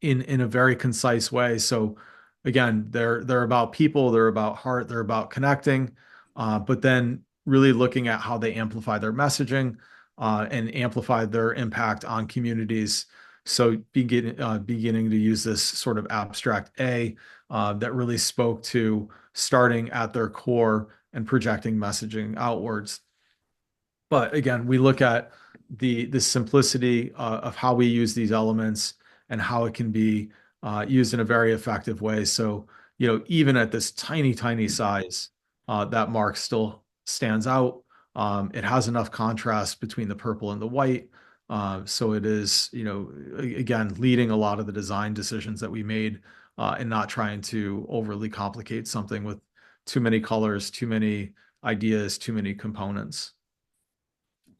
in a very concise way. So again, they're about people, they're about heart, they're about connecting, but then really looking at how they amplify their messaging and amplify their impact on communities. So beginning to use this sort of abstract A that really spoke to starting at their core and projecting messaging outwards. But again, we look at the simplicity of how we use these elements and how it can be used in a very effective way. So, even at this tiny, tiny size, that mark still stands out. It has enough contrast between the purple and the white. So it is, again, leading a lot of the design decisions that we made and not trying to overly complicate something with too many colors, too many ideas, too many components.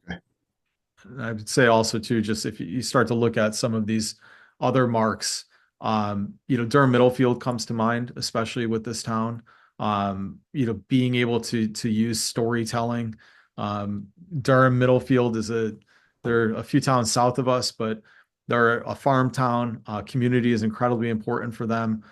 And I would say also too, just if you start to look at some of these other marks, Durham Middlefield comes to mind, especially with this town. Being able to use storytelling. Durham Middlefield there are a few towns south of us, but they're a farm town. Community is incredibly important for them.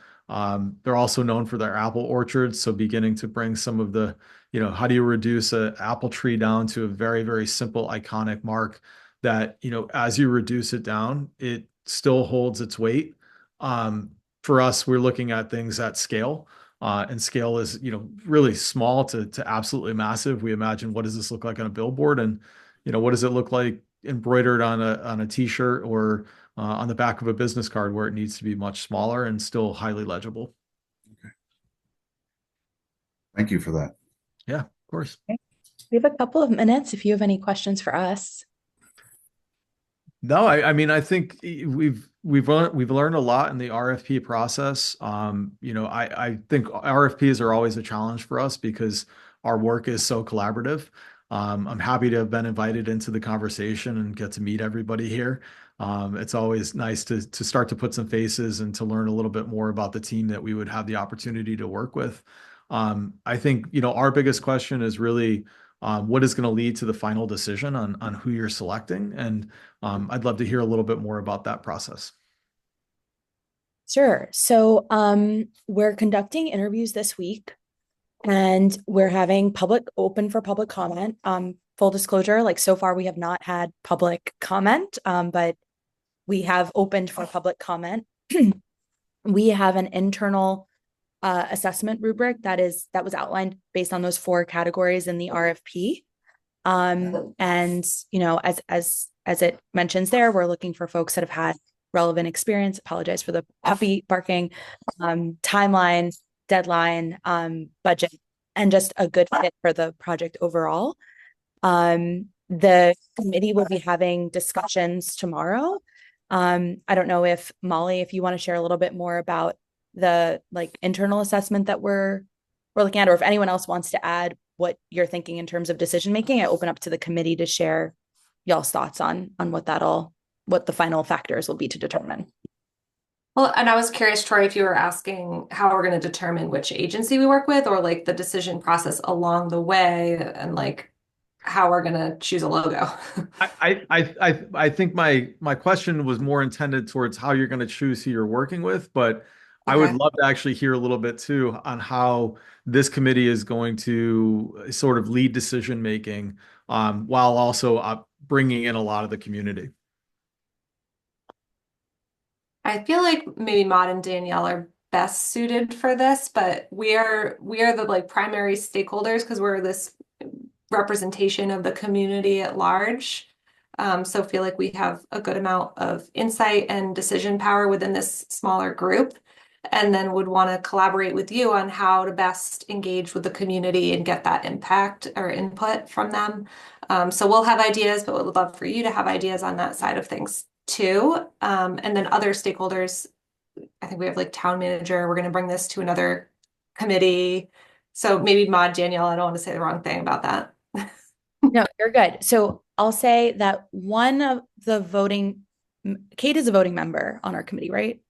They're also known for their apple orchards. So beginning to bring some of the, how do you reduce an apple tree down to a very, very simple, iconic mark that, as you reduce it down, it still holds its weight. For us, we're looking at things at scale. And scale is, really small to absolutely massive. We imagine, what does this look like on a billboard? And, what does it look like embroidered on a t-shirt or on the back of a business card, where it needs to be much smaller and still highly legible. Okay. Thank you for that. Yeah, of course. Okay. We have a couple of minutes if you have any questions for us. No, I mean, I think we've learned a lot in the RFP process. I think RFPs are always a challenge for us because our work is so collaborative. I'm happy to have been invited into the conversation and get to meet everybody here. It's always nice to start to put some faces and to learn a little bit more about the team that we would have the opportunity to work with. I think, our biggest question is really what is going to lead to the final decision on who you're selecting. And I'd love to hear a little bit more about that process. Sure. So we're conducting interviews this week, and we're having open for public comment. Full disclosure, like so far we have not had public comment, but we have opened for public comment. We have an internal assessment rubric that was outlined based on those 4 categories in the RFP. And as it mentions there, we're looking for folks that have had relevant experience. Apologize for the puppy barking. Timeline, deadline, budget, and just a good fit for the project overall. The committee will be having discussions tomorrow. I don't know if Molly, if you want to share a little bit more about the internal assessment that we're looking at, or if anyone else wants to add what you're thinking in terms of decision making. I open up to the committee to share y'all's thoughts on what the final factors will be to determine. Well, and I was curious, Troy, if you were asking how we're going to determine which agency we work with, or the decision process along the way, and how we're going to choose a logo. I think my question was more intended towards how you're going to choose who you're working with, but I would love to actually hear a little bit too on how this committee is going to sort of lead decision making while also bringing in a lot of the community. I feel like maybe Maud and Danielle are best suited for this, but we are the primary stakeholders because we're this representation of the community at large. So feel like we have a good amount of insight and decision power within this smaller group, and then would want to collaborate with you on how to best engage with the community and get that impact or input from them. So we'll have ideas, but would love for you to have ideas on that side of things too. And then other stakeholders I think we have like town manager. We're going to bring this to another committee. So maybe Maud, Danielle, I don't want to say the wrong thing about that. No, you're good. So I'll say that Kate is a voting member on our committee, right?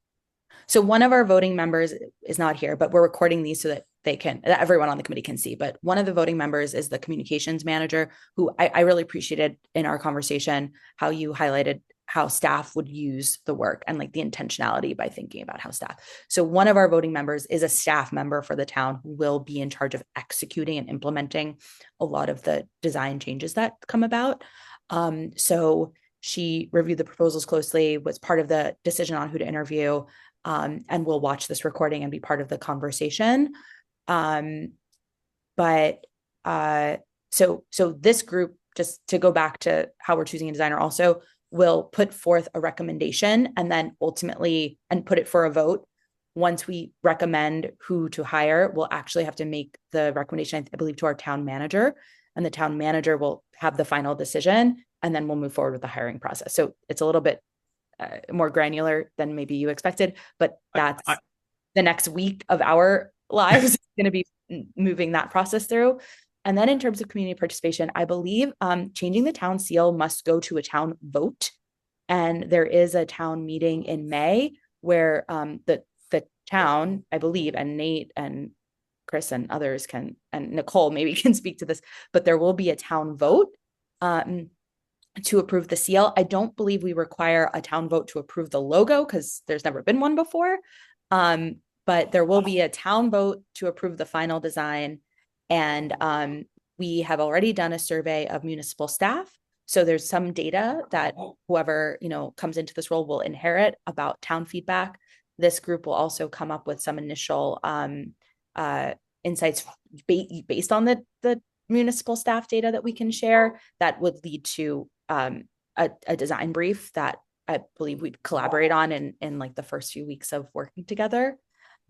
So one of our voting members is not here, but we're recording these so that everyone on the committee can see. But one of the voting members is the communications manager, who I really appreciated in our conversation how you highlighted how staff would use the work and like the intentionality by thinking about how staff. So one of our voting members is a staff member for the town who will be in charge of executing and implementing a lot of the design changes that come about. So she reviewed the proposals closely, was part of the decision on who to interview, and will watch this recording and be part of the conversation. So this group, just to go back to how we're choosing a designer, also will put forth a recommendation and then ultimately and put it for a vote. Once we recommend who to hire, we'll actually have to make the recommendation, I believe, to our town manager, and the town manager will have the final decision, and then we'll move forward with the hiring process. So it's a little bit more granular than maybe you expected, but that's the next week of our lives going to be moving that process through. And then in terms of community participation, I believe changing the town seal must go to a town vote. And there is a town meeting in May where the town, I believe, and Nate and Chris and others and Nicole maybe can speak to this, but there will be a town vote to approve the seal. I don't believe we require a town vote to approve the logo because there's never been one before. But there will be a town vote to approve the final design. And we have already done a survey of municipal staff. So there's some data that whoever, comes into this role will inherit about town feedback. This group will also come up with some initial insights based on the municipal staff data that we can share that would lead to a design brief that I believe we'd collaborate on in like the first few weeks of working together.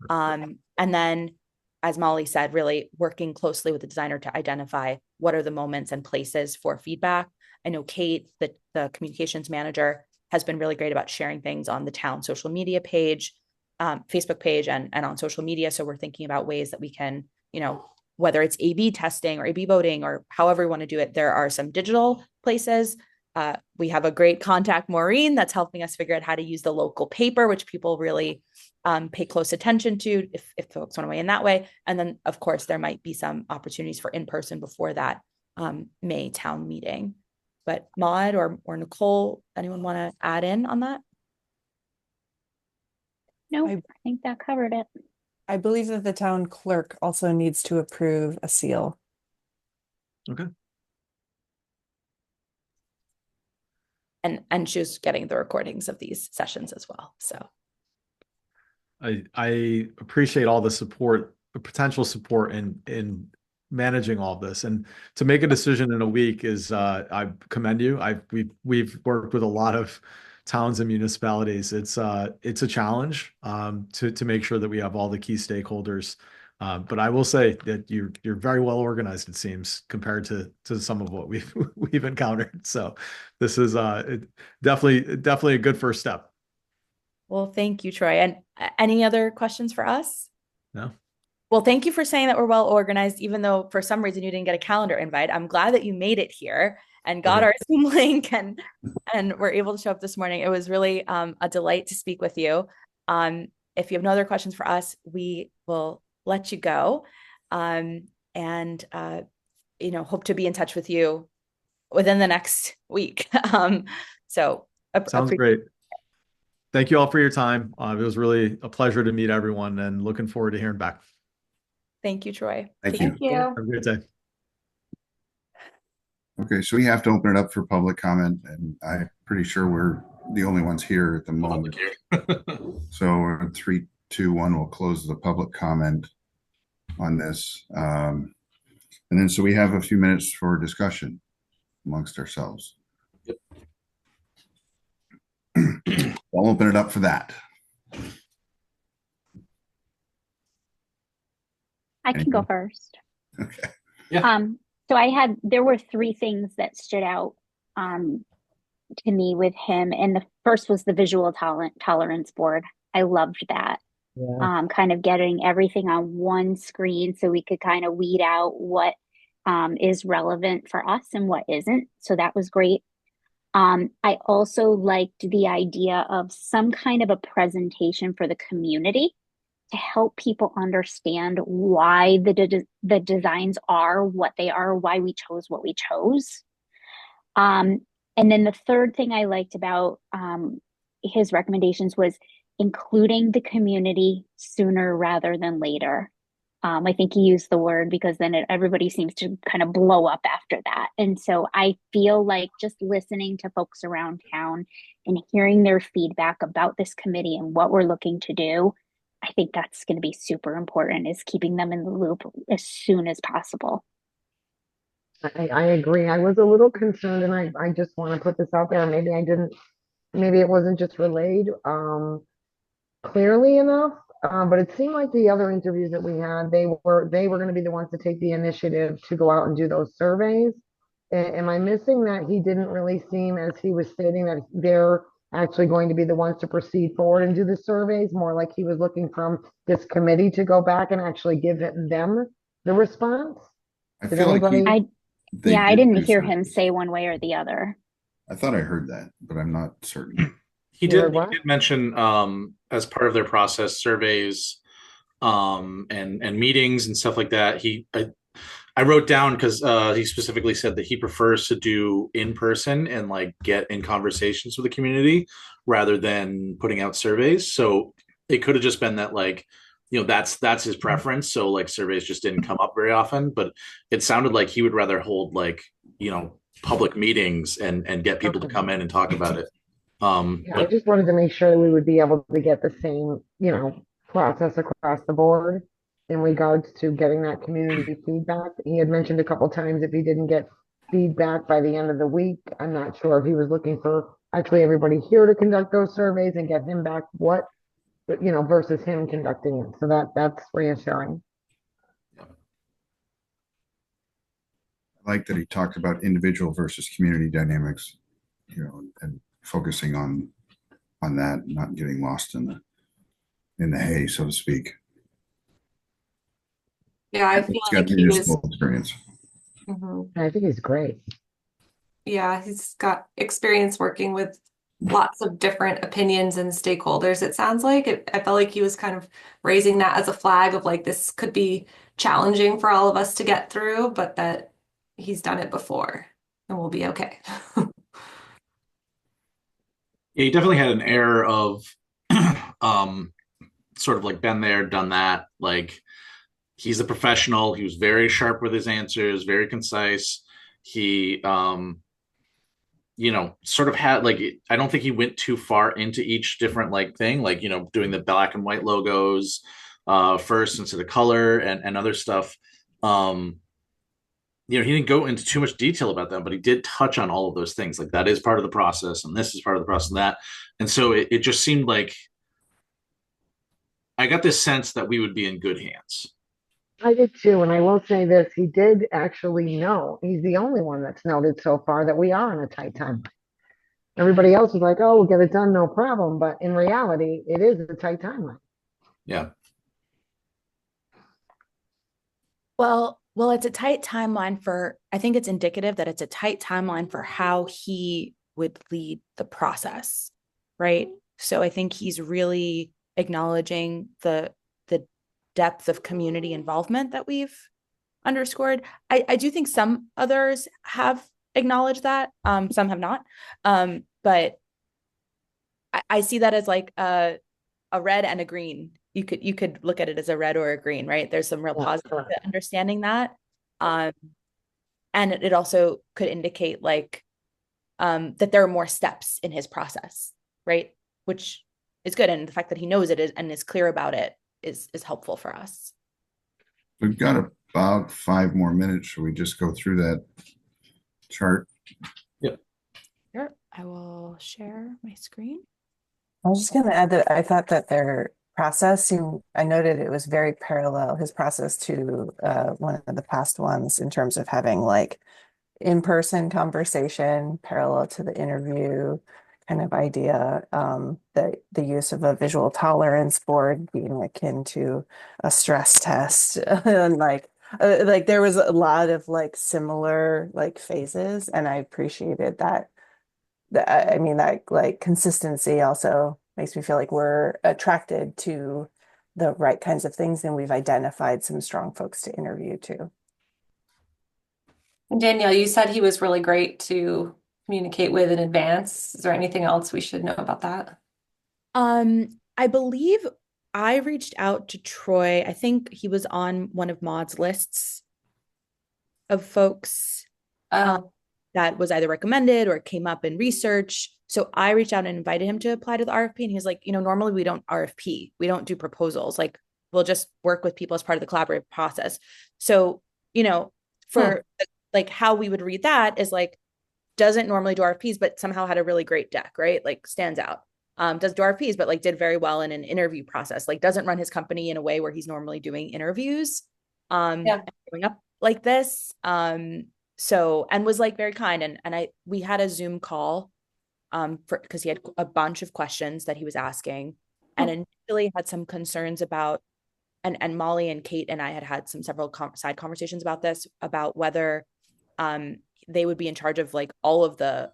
And then, as Molly said, really working closely with the designer to identify what are the moments and places for feedback. I know Kate, the communications manager, has been really great about sharing things on the town social media page, Facebook page, and on social media. So we're thinking about ways that we can, whether it's A/B testing or A/B voting or however we want to do it, there are some digital places. We have a great contact, Maureen, that's helping us figure out how to use the local paper, which people really pay close attention to if folks want to weigh in that way. And then, of course, there might be some opportunities for in-person before that May town meeting. But Maud or Nicole, anyone want to add in on that? No, I think that covered it. I believe that the town clerk also needs to approve a seal. Okay. And she's getting the recordings of these sessions as well. So I appreciate all the support, the potential support in managing all of this, and to make a decision in a week is I commend you. We've worked with a lot of towns and municipalities. It's a challenge to make sure that we have all the key stakeholders. But I will say that you're very well organized, it seems, compared to some of what we've encountered. So this is definitely a good first step. Well, thank you, Troy. And any other questions for us? No. Well, thank you for saying that we're well organized, even though for some reason you didn't get a calendar invite. I'm glad that you made it here and got our Zoom link and were able to show up this morning. It was really a delight to speak with you. If you have no other questions for us, we will let you go. And hope to be in touch with you within the next week. Sounds great. Thank you all for your time. It was really a pleasure to meet everyone and looking forward to hearing back. Thank you, Troy. Thank you. Have a great day. Okay, so we have to open it up for public comment, and I'm pretty sure we're the only ones here at the moment. So 3, 2, 1, we'll close the public comment on this. And then so we have a few minutes for discussion amongst ourselves. Yep. I'll open it up for that. I can go first. Okay. Yeah. So there were 3 things that stood out to me with him. And the first was the visual tolerance board. I loved that. Yeah. Kind of getting everything on one screen so we could kind of weed out what is relevant for us and what isn't. So that was great. I also liked the idea of some kind of a presentation for the community to help people understand why the designs are what they are, why we chose what we chose. And then the third thing I liked about his recommendations was including the community sooner rather than later. I think he used the word because then everybody seems to kind of blow up after that. And so I feel like just listening to folks around town and hearing their feedback about this committee and what we're looking to do, I think that's going to be super important, is keeping them in the loop as soon as possible. I agree. I was a little concerned, and I just want to put this out there. Maybe it wasn't just relayed clearly enough. But it seemed like the other interviews that we had, they were going to be the ones to take the initiative to go out and do those surveys. Am I missing that? He didn't really seem, as he was stating, that they're actually going to be the ones to proceed forward and do the surveys, more like he was looking from this committee to go back and actually give them the response. I Did feel like anybody? they I did didn't do hear him surveys. say one way or the other. I thought I heard that, but I'm not certain. He You heard did, he what? did mention as part of their process, surveys and meetings and stuff like that. I wrote down because he specifically said that he prefers to do in person and like get in conversations with the community rather than putting out surveys. So it could have just been that, like, that's his preference. So like surveys just didn't come up very often, but it sounded like he would rather hold like, public meetings and get people to Okay. come in and talk about it. Yeah, I But just wanted to make sure that we would be able to get the same, process across the board in regards to getting that community feedback. He had mentioned a couple times if he didn't get feedback by the end of the week. I'm not sure if he was looking for actually everybody here to conduct those surveys and get him back versus him conducting it. So that's reassuring. I like that he talked about individual versus community dynamics, and focusing on that, not getting lost in the hay, so to speak. Yeah, I feel He's like got he was. municipal experience. Mhm. I think he's great. Yeah, he's got experience working with lots of different opinions and stakeholders. It sounds like I felt like he was kind of raising that as a flag of like this could be challenging for all of us to get through, but that he's done it before and we'll be okay. yeah, he definitely had an air of sort of like been there, done that. Like, he's a professional. He was very sharp with his answers, very concise. He sort of had like, I don't think he went too far into each different like thing, like, doing the black and white logos first instead of color and other stuff. He didn't go into too much detail about them, but he did touch on all of those things. Like, that is part of the process, and this is part of the process, and that. And so it just seemed like I got this sense that we would be in good hands. I did too, and I will say this, he did actually know. He's the only one that's noted so far that we are on a tight timeline. Everybody else is like, oh, we'll get it done, no problem. But in reality, it is a tight timeline. Yeah. Well, it's a tight timeline I think it's indicative that it's a tight timeline for how he would lead the process, right? So I think he's really acknowledging the depth of community involvement that we've underscored. I do think some others have acknowledged that, some have not. But I see that as like a red and a green. You could look at it as a red or a green, right? There's some real positive to understanding that. And it also could indicate like that there are more steps in his process, right? Which is good. And the fact that he knows it and is clear about it is helpful for us. We've got about 5 more minutes. Should we just go through that chart? Yep. Sure. I will share my screen. I was just going to add that I thought that their process, I noted it was very parallel, his process, to one of the past ones, in terms of having like in-person conversation parallel to the interview, kind of idea, the use of a visual tolerance board being akin to a stress test, and like there was a lot of like similar like phases, and I appreciated that. I mean, that like consistency also makes me feel like we're attracted to the right kinds of things, and we've identified some strong folks to interview too. Danielle, you said he was really great to communicate with in advance. Is there anything else we should know about that? I believe I reached out to Troy. I think he was on one of Maud's lists of folks that was either recommended or came up in research. So I reached out and invited him to apply to the RFP. And he's like, normally we don't RFP, we don't do proposals. Like, we'll just work with people as part of the collaborative process. So, for like how we would read that is like, doesn't normally do RFPs, but somehow had a really great deck, right? Like, stands out. Does do RFPs, but like did very well in an interview process. Like, doesn't run his company in a way where he's normally doing interviews. Going up like this. So, and was like very kind. And we had a Zoom call because he had a bunch of questions that he was asking, and initially had some concerns about, and Molly and Kate and I had some several side conversations about this, about whether they would be in charge of like all of the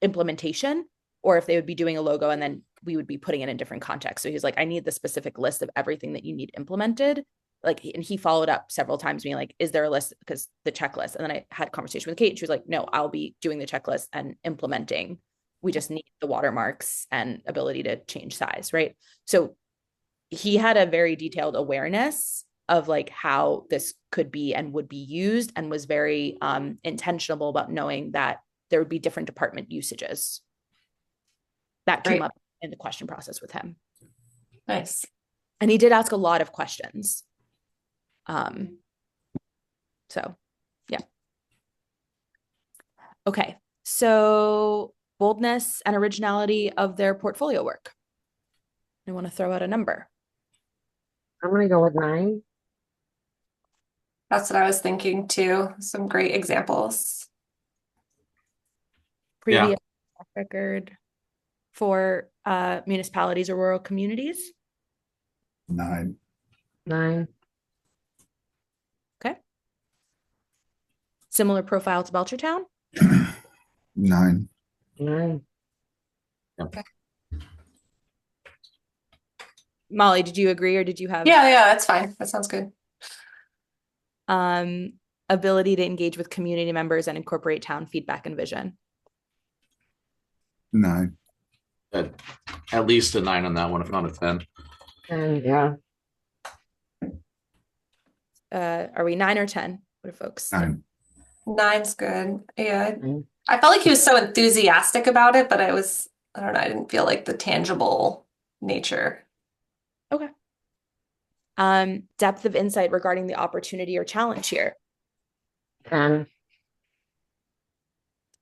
implementation, or if they would be doing a logo and then we would be putting it in different contexts. So he's like, I need the specific list of everything that you need implemented. Like, and he followed up several times being like, is there a list? Because the checklist. And then I had a conversation with Kate and she was like, no, I'll be doing the checklist and implementing. We just need the watermarks and ability to change size. Right. So he had a very detailed awareness of like how this could be and would be used, and was very intentional about knowing that there would be different department usages. That came up in the question process with him. Nice. And he did ask a lot of questions. So yeah. Okay. So boldness and originality of their portfolio work. I want to throw out a number. I'm going to go with 9. That's what I was thinking too. Some great examples. Previous track record for municipalities or rural communities. 9. 9. Okay. Similar profile to Belchertown. 9. 9. Okay. Molly, did you agree or did you have? Yeah, that's fine. That sounds good. Ability to engage with community members and incorporate town feedback and vision. 9. At least a 9 on that one, if not a 10. And yeah. Are we 9 or 10? What are folks? 9. 9's good. Yeah. 9. I felt like he was so enthusiastic about it, but I don't know, I didn't feel like the tangible nature. Okay. Depth of insight regarding the opportunity or challenge here. 10.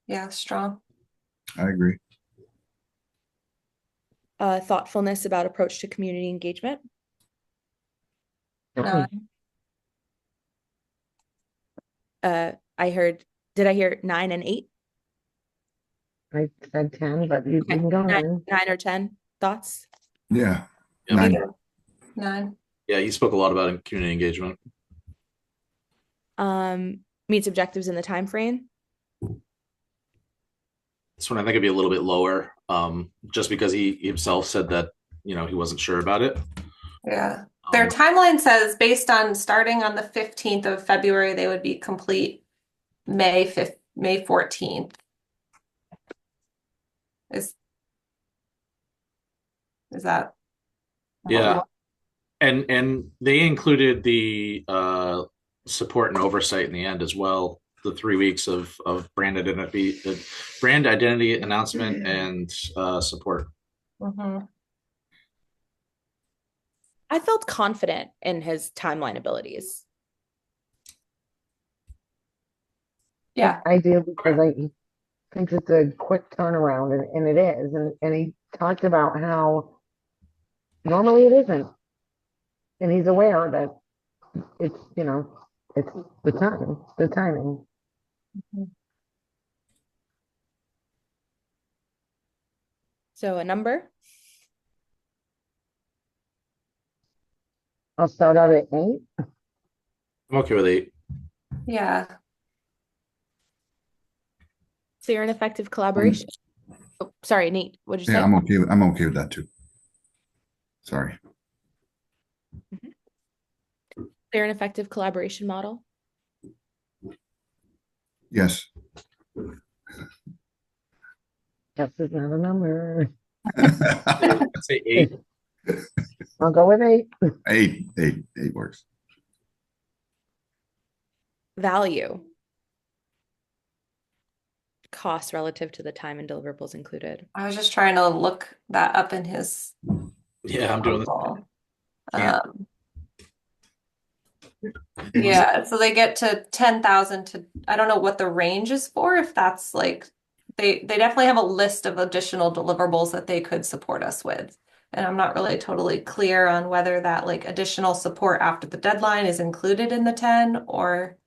Yeah, strong. I agree. Thoughtfulness about approach to community engagement. 9. Did I hear 9 and 8? I said 10, but you Okay. can go 9 or 10 thoughts. Yeah. Yeah. 9. 9. Yeah, he spoke a lot about community engagement. Meets objectives in the time frame. This one I think it'd be a little bit lower, just because he himself said that he wasn't sure about it. Yeah. Their timeline says based on starting on the 15th of February, they would be complete May 14th. Is that? Yeah. And they included the support and oversight in the end as well. The 3 weeks of brand identity announcement and support. Mm-hmm. I felt confident in his timeline abilities. Yeah. I do, because I think it's a quick turnaround, and it is. And he talked about how normally it isn't. And he's aware that it's, it's the timing. So a number? I'll start out at 8. I'm okay with 8. Yeah. Clear and effective collaboration. Oh, sorry, Nate, what'd you Yeah, say? I'm okay with that too. Sorry. Clear and effective collaboration model. Yes. Guess is not a number. I'd say 8. I'll go with 8. Eight works. Value. Cost relative to the time and deliverables included. I was just trying to look that up in his Yeah, I'm doing this. proposal. Can't. Yeah, so they get to 10,000 to, I don't know what the range is for, if that's like, they definitely have a list of additional deliverables that they could support us with. And I'm not really totally clear on whether that like additional support after the deadline is included in the 10, or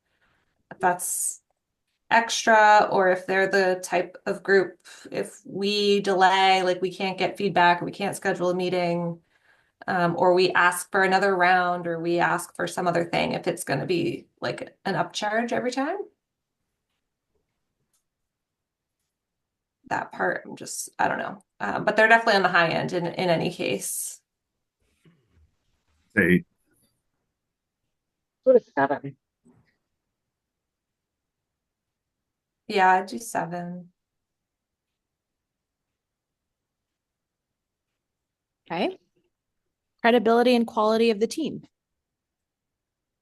if that's extra, or if they're the type of group, if we delay, like we can't get feedback, or we can't schedule a meeting, or we ask for another round, or we ask for some other thing, if it's going to be like an upcharge every time. That part, I don't know. But they're definitely on the high end in any case. 8. Go to 7. Yeah, I'd do 7. Okay. Credibility and quality of the team.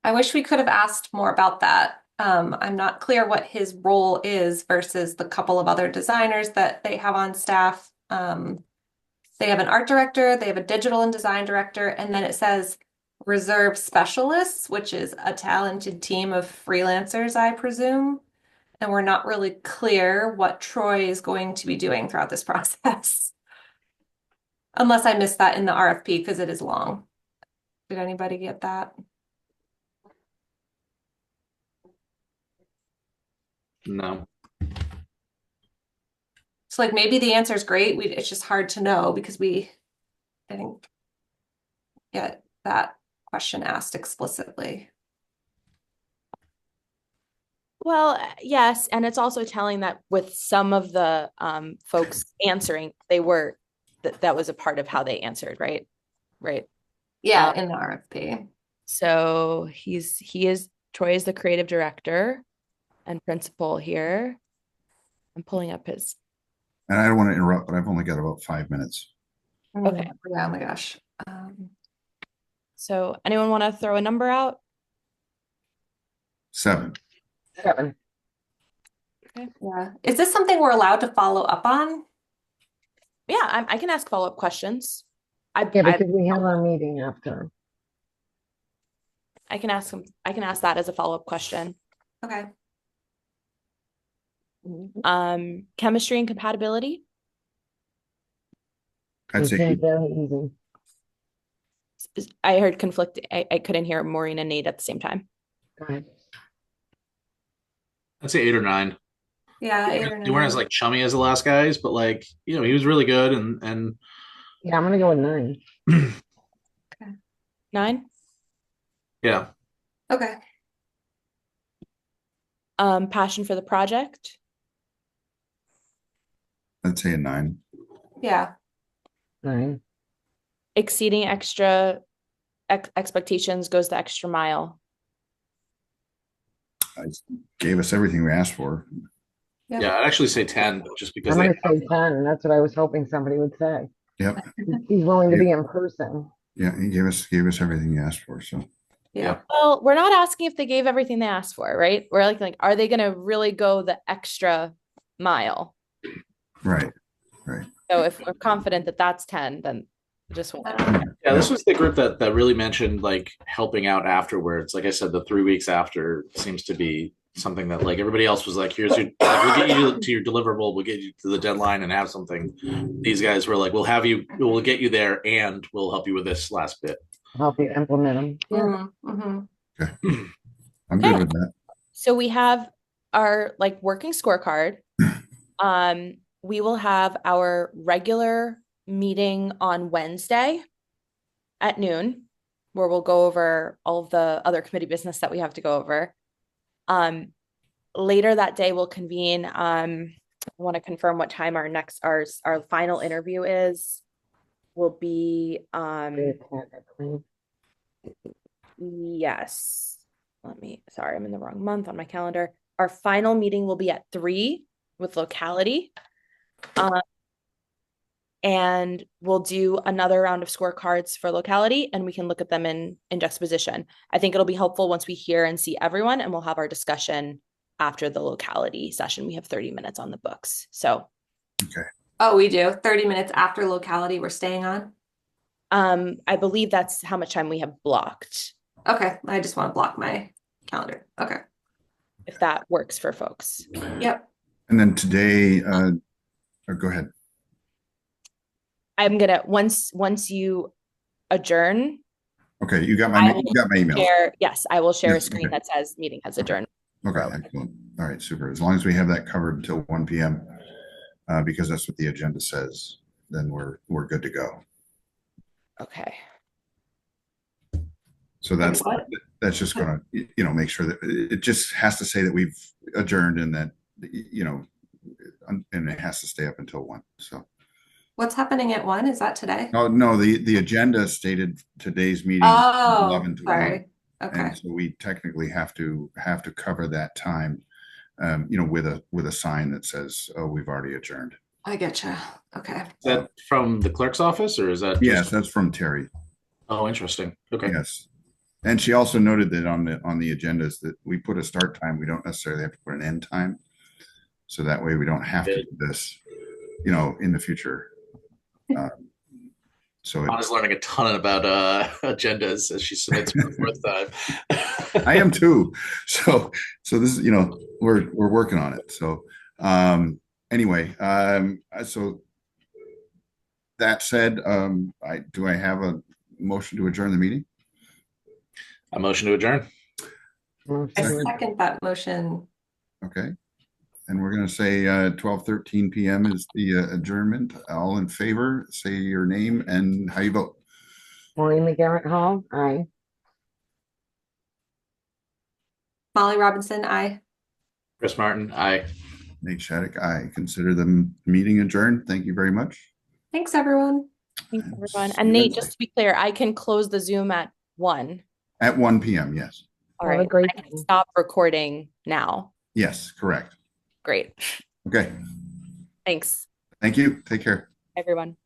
I wish we could have asked more about that. I'm not clear what his role is versus the couple of other designers that they have on staff. They have an art director, they have a digital and design director, and then it says reserve specialists, which is a talented team of freelancers, I presume. And we're not really clear what Troy is going to be doing throughout this process. Unless I missed that in the RFP because it is long. Did anybody get that? No. So like maybe the answer is great. It's just hard to know because I didn't get that question asked explicitly. Well, yes, and it's also telling that with some of the folks answering, that was a part of how they answered, right? Right. Yeah, in the RFP. So Troy is the creative director and principal here. I'm pulling up his. And I don't want to interrupt, but I've only got about 5 minutes. Okay. Yeah, oh my gosh. So anyone want to throw a number out? 7. 7. Okay. Yeah. Is this something we're allowed to follow up on? Yeah, I can ask follow-up questions. Yeah, because we have our meeting after. I can ask that as a follow-up question. Okay. Chemistry and compatibility. I'd say It's very easy. I heard conflict. I couldn't hear Maureen and Nate at the same time. Go ahead. I'd say 8 or 9. Yeah, They 8 or weren't as 9. like chummy as the last guys, but like, he was really good and Yeah, I'm gonna go with 9. 9. yeah. Okay. Passion for the project. I'd say a 9. Yeah. 9. Exceeding extra expectations, goes the extra mile. I gave us everything we asked for. Yeah. Yeah, I'd actually say 10 just because I'm they gonna say 10. That's what I was hoping somebody would say. Yep. He's willing to be in person. Yeah, he gave us everything he asked for. So Yeah. Well, we're not asking if they gave everything they asked for, right? We're like, are they going to really go the extra mile? right. So if we're confident that that's 10, then just Yeah, this was the group that really mentioned like helping out afterwards. Like I said, the 3 weeks after seems to be something that like everybody else was like, here's your we'll get you to your deliverable, we'll get you to the deadline and have something. These guys were like, we'll get you there and we'll help you with this last bit. Help you implement them. Yeah. Mm-hmm. I'm good with that. So we have our like working scorecard. we will have our regular meeting on Wednesday at noon, where we'll go over all of the other committee business that we have to go over. Later that day, we'll convene. I want to confirm what time our final interview is. Will be yes. Sorry, I'm in the wrong month on my calendar. Our final meeting will be at 3 with locality. And we'll do another round of scorecards for locality, and we can look at them in juxtaposition. I think it'll be helpful once we hear and see everyone, and we'll have our discussion after the locality session. We have 30 minutes on the books. So Okay. Oh, we do 30 minutes after locality we're staying on. I believe that's how much time we have blocked, Okay, I just want to block my calendar. Okay. if that works for folks. Yep. And then today, go ahead. I'm gonna once you adjourn, Okay, you got I my email. yes, I will share a Yes, screen okay. that says meeting has adjourned. Okay, excellent. All right, super. As long as we have that covered until 1 p.m., because that's what the agenda says, then we're good to go. Okay. So that's What? just going to, make sure that it just has to say that we've adjourned and that, and it has to stay up until 1. So. What's happening at 1? Is that today? Oh, no, the agenda stated today's meeting. Oh, 11 to 1. sorry. Okay. And so we technically have to cover that time, with a sign that says, "Oh, we've already adjourned." I getcha. Okay. Is that from the clerk's office, or is that Yes, that's from Terry. Oh, interesting. Okay. Yes, and she also noted that on the agendas that we put a start time. We don't necessarily have to put an end time, so that way we don't have to do this, in the future. So Anna's learning a ton about agendas as she submits for the fourth time. I am too. So this is, we're working on it. So anyway, so that said, do I have a motion to adjourn the meeting? A motion to adjourn. I second that motion. Okay. And we're going to say 12:13 p.m. is the adjournment. All in favor, say your name and how you vote. Maureen McGarrett Hall, aye. Molly Robinson, aye. Chris Martin, aye. Nate Shattuck, aye. Consider the meeting adjourned. Thank you very much. Thanks, everyone. Thanks, everyone. And Nate, just to be clear, I can close the Zoom at 1. At 1 p.m. Yes. All Have a right. great I can day. stop recording now. Yes, correct. Great. Okay. Thanks, Thank you. Take care. everyone.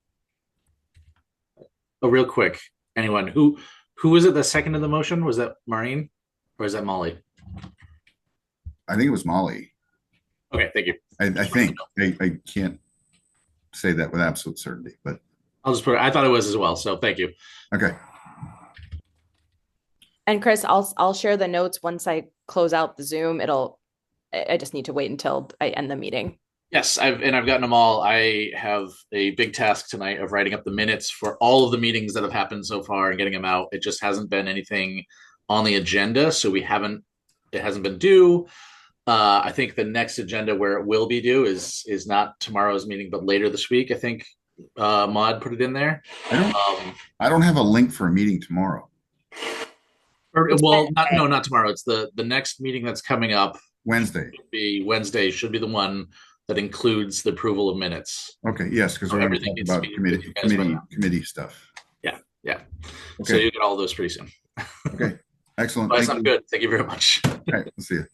Oh, real quick, anyone who was it? The second of the motion, was that Maureen or is that Molly? I think it was Molly. Okay, thank you. I think I can't say that with absolute certainty, but I'll just put it. I thought it was as well. So thank you. okay. And Chris, I'll share the notes once I close out the Zoom. I just need to wait until I end the meeting. Yes, I've gotten them all. I have a big task tonight of writing up the minutes for all of the meetings that have happened so far and getting them out. It just hasn't been anything on the agenda, so it hasn't been due. I think the next agenda where it will be due is not tomorrow's meeting, but later this week. I think Maud put it in there. I don't have a link for a meeting tomorrow. Not tomorrow. It's the next meeting that's coming up. Wednesday. Wednesday should be the one that includes the approval of minutes. Okay. Yes, because we're going to talk about committee stuff. Yeah. Okay. So you get all those pretty soon. Okay. Excellent. That sounds good. Thank you very much. All right. We'll see you.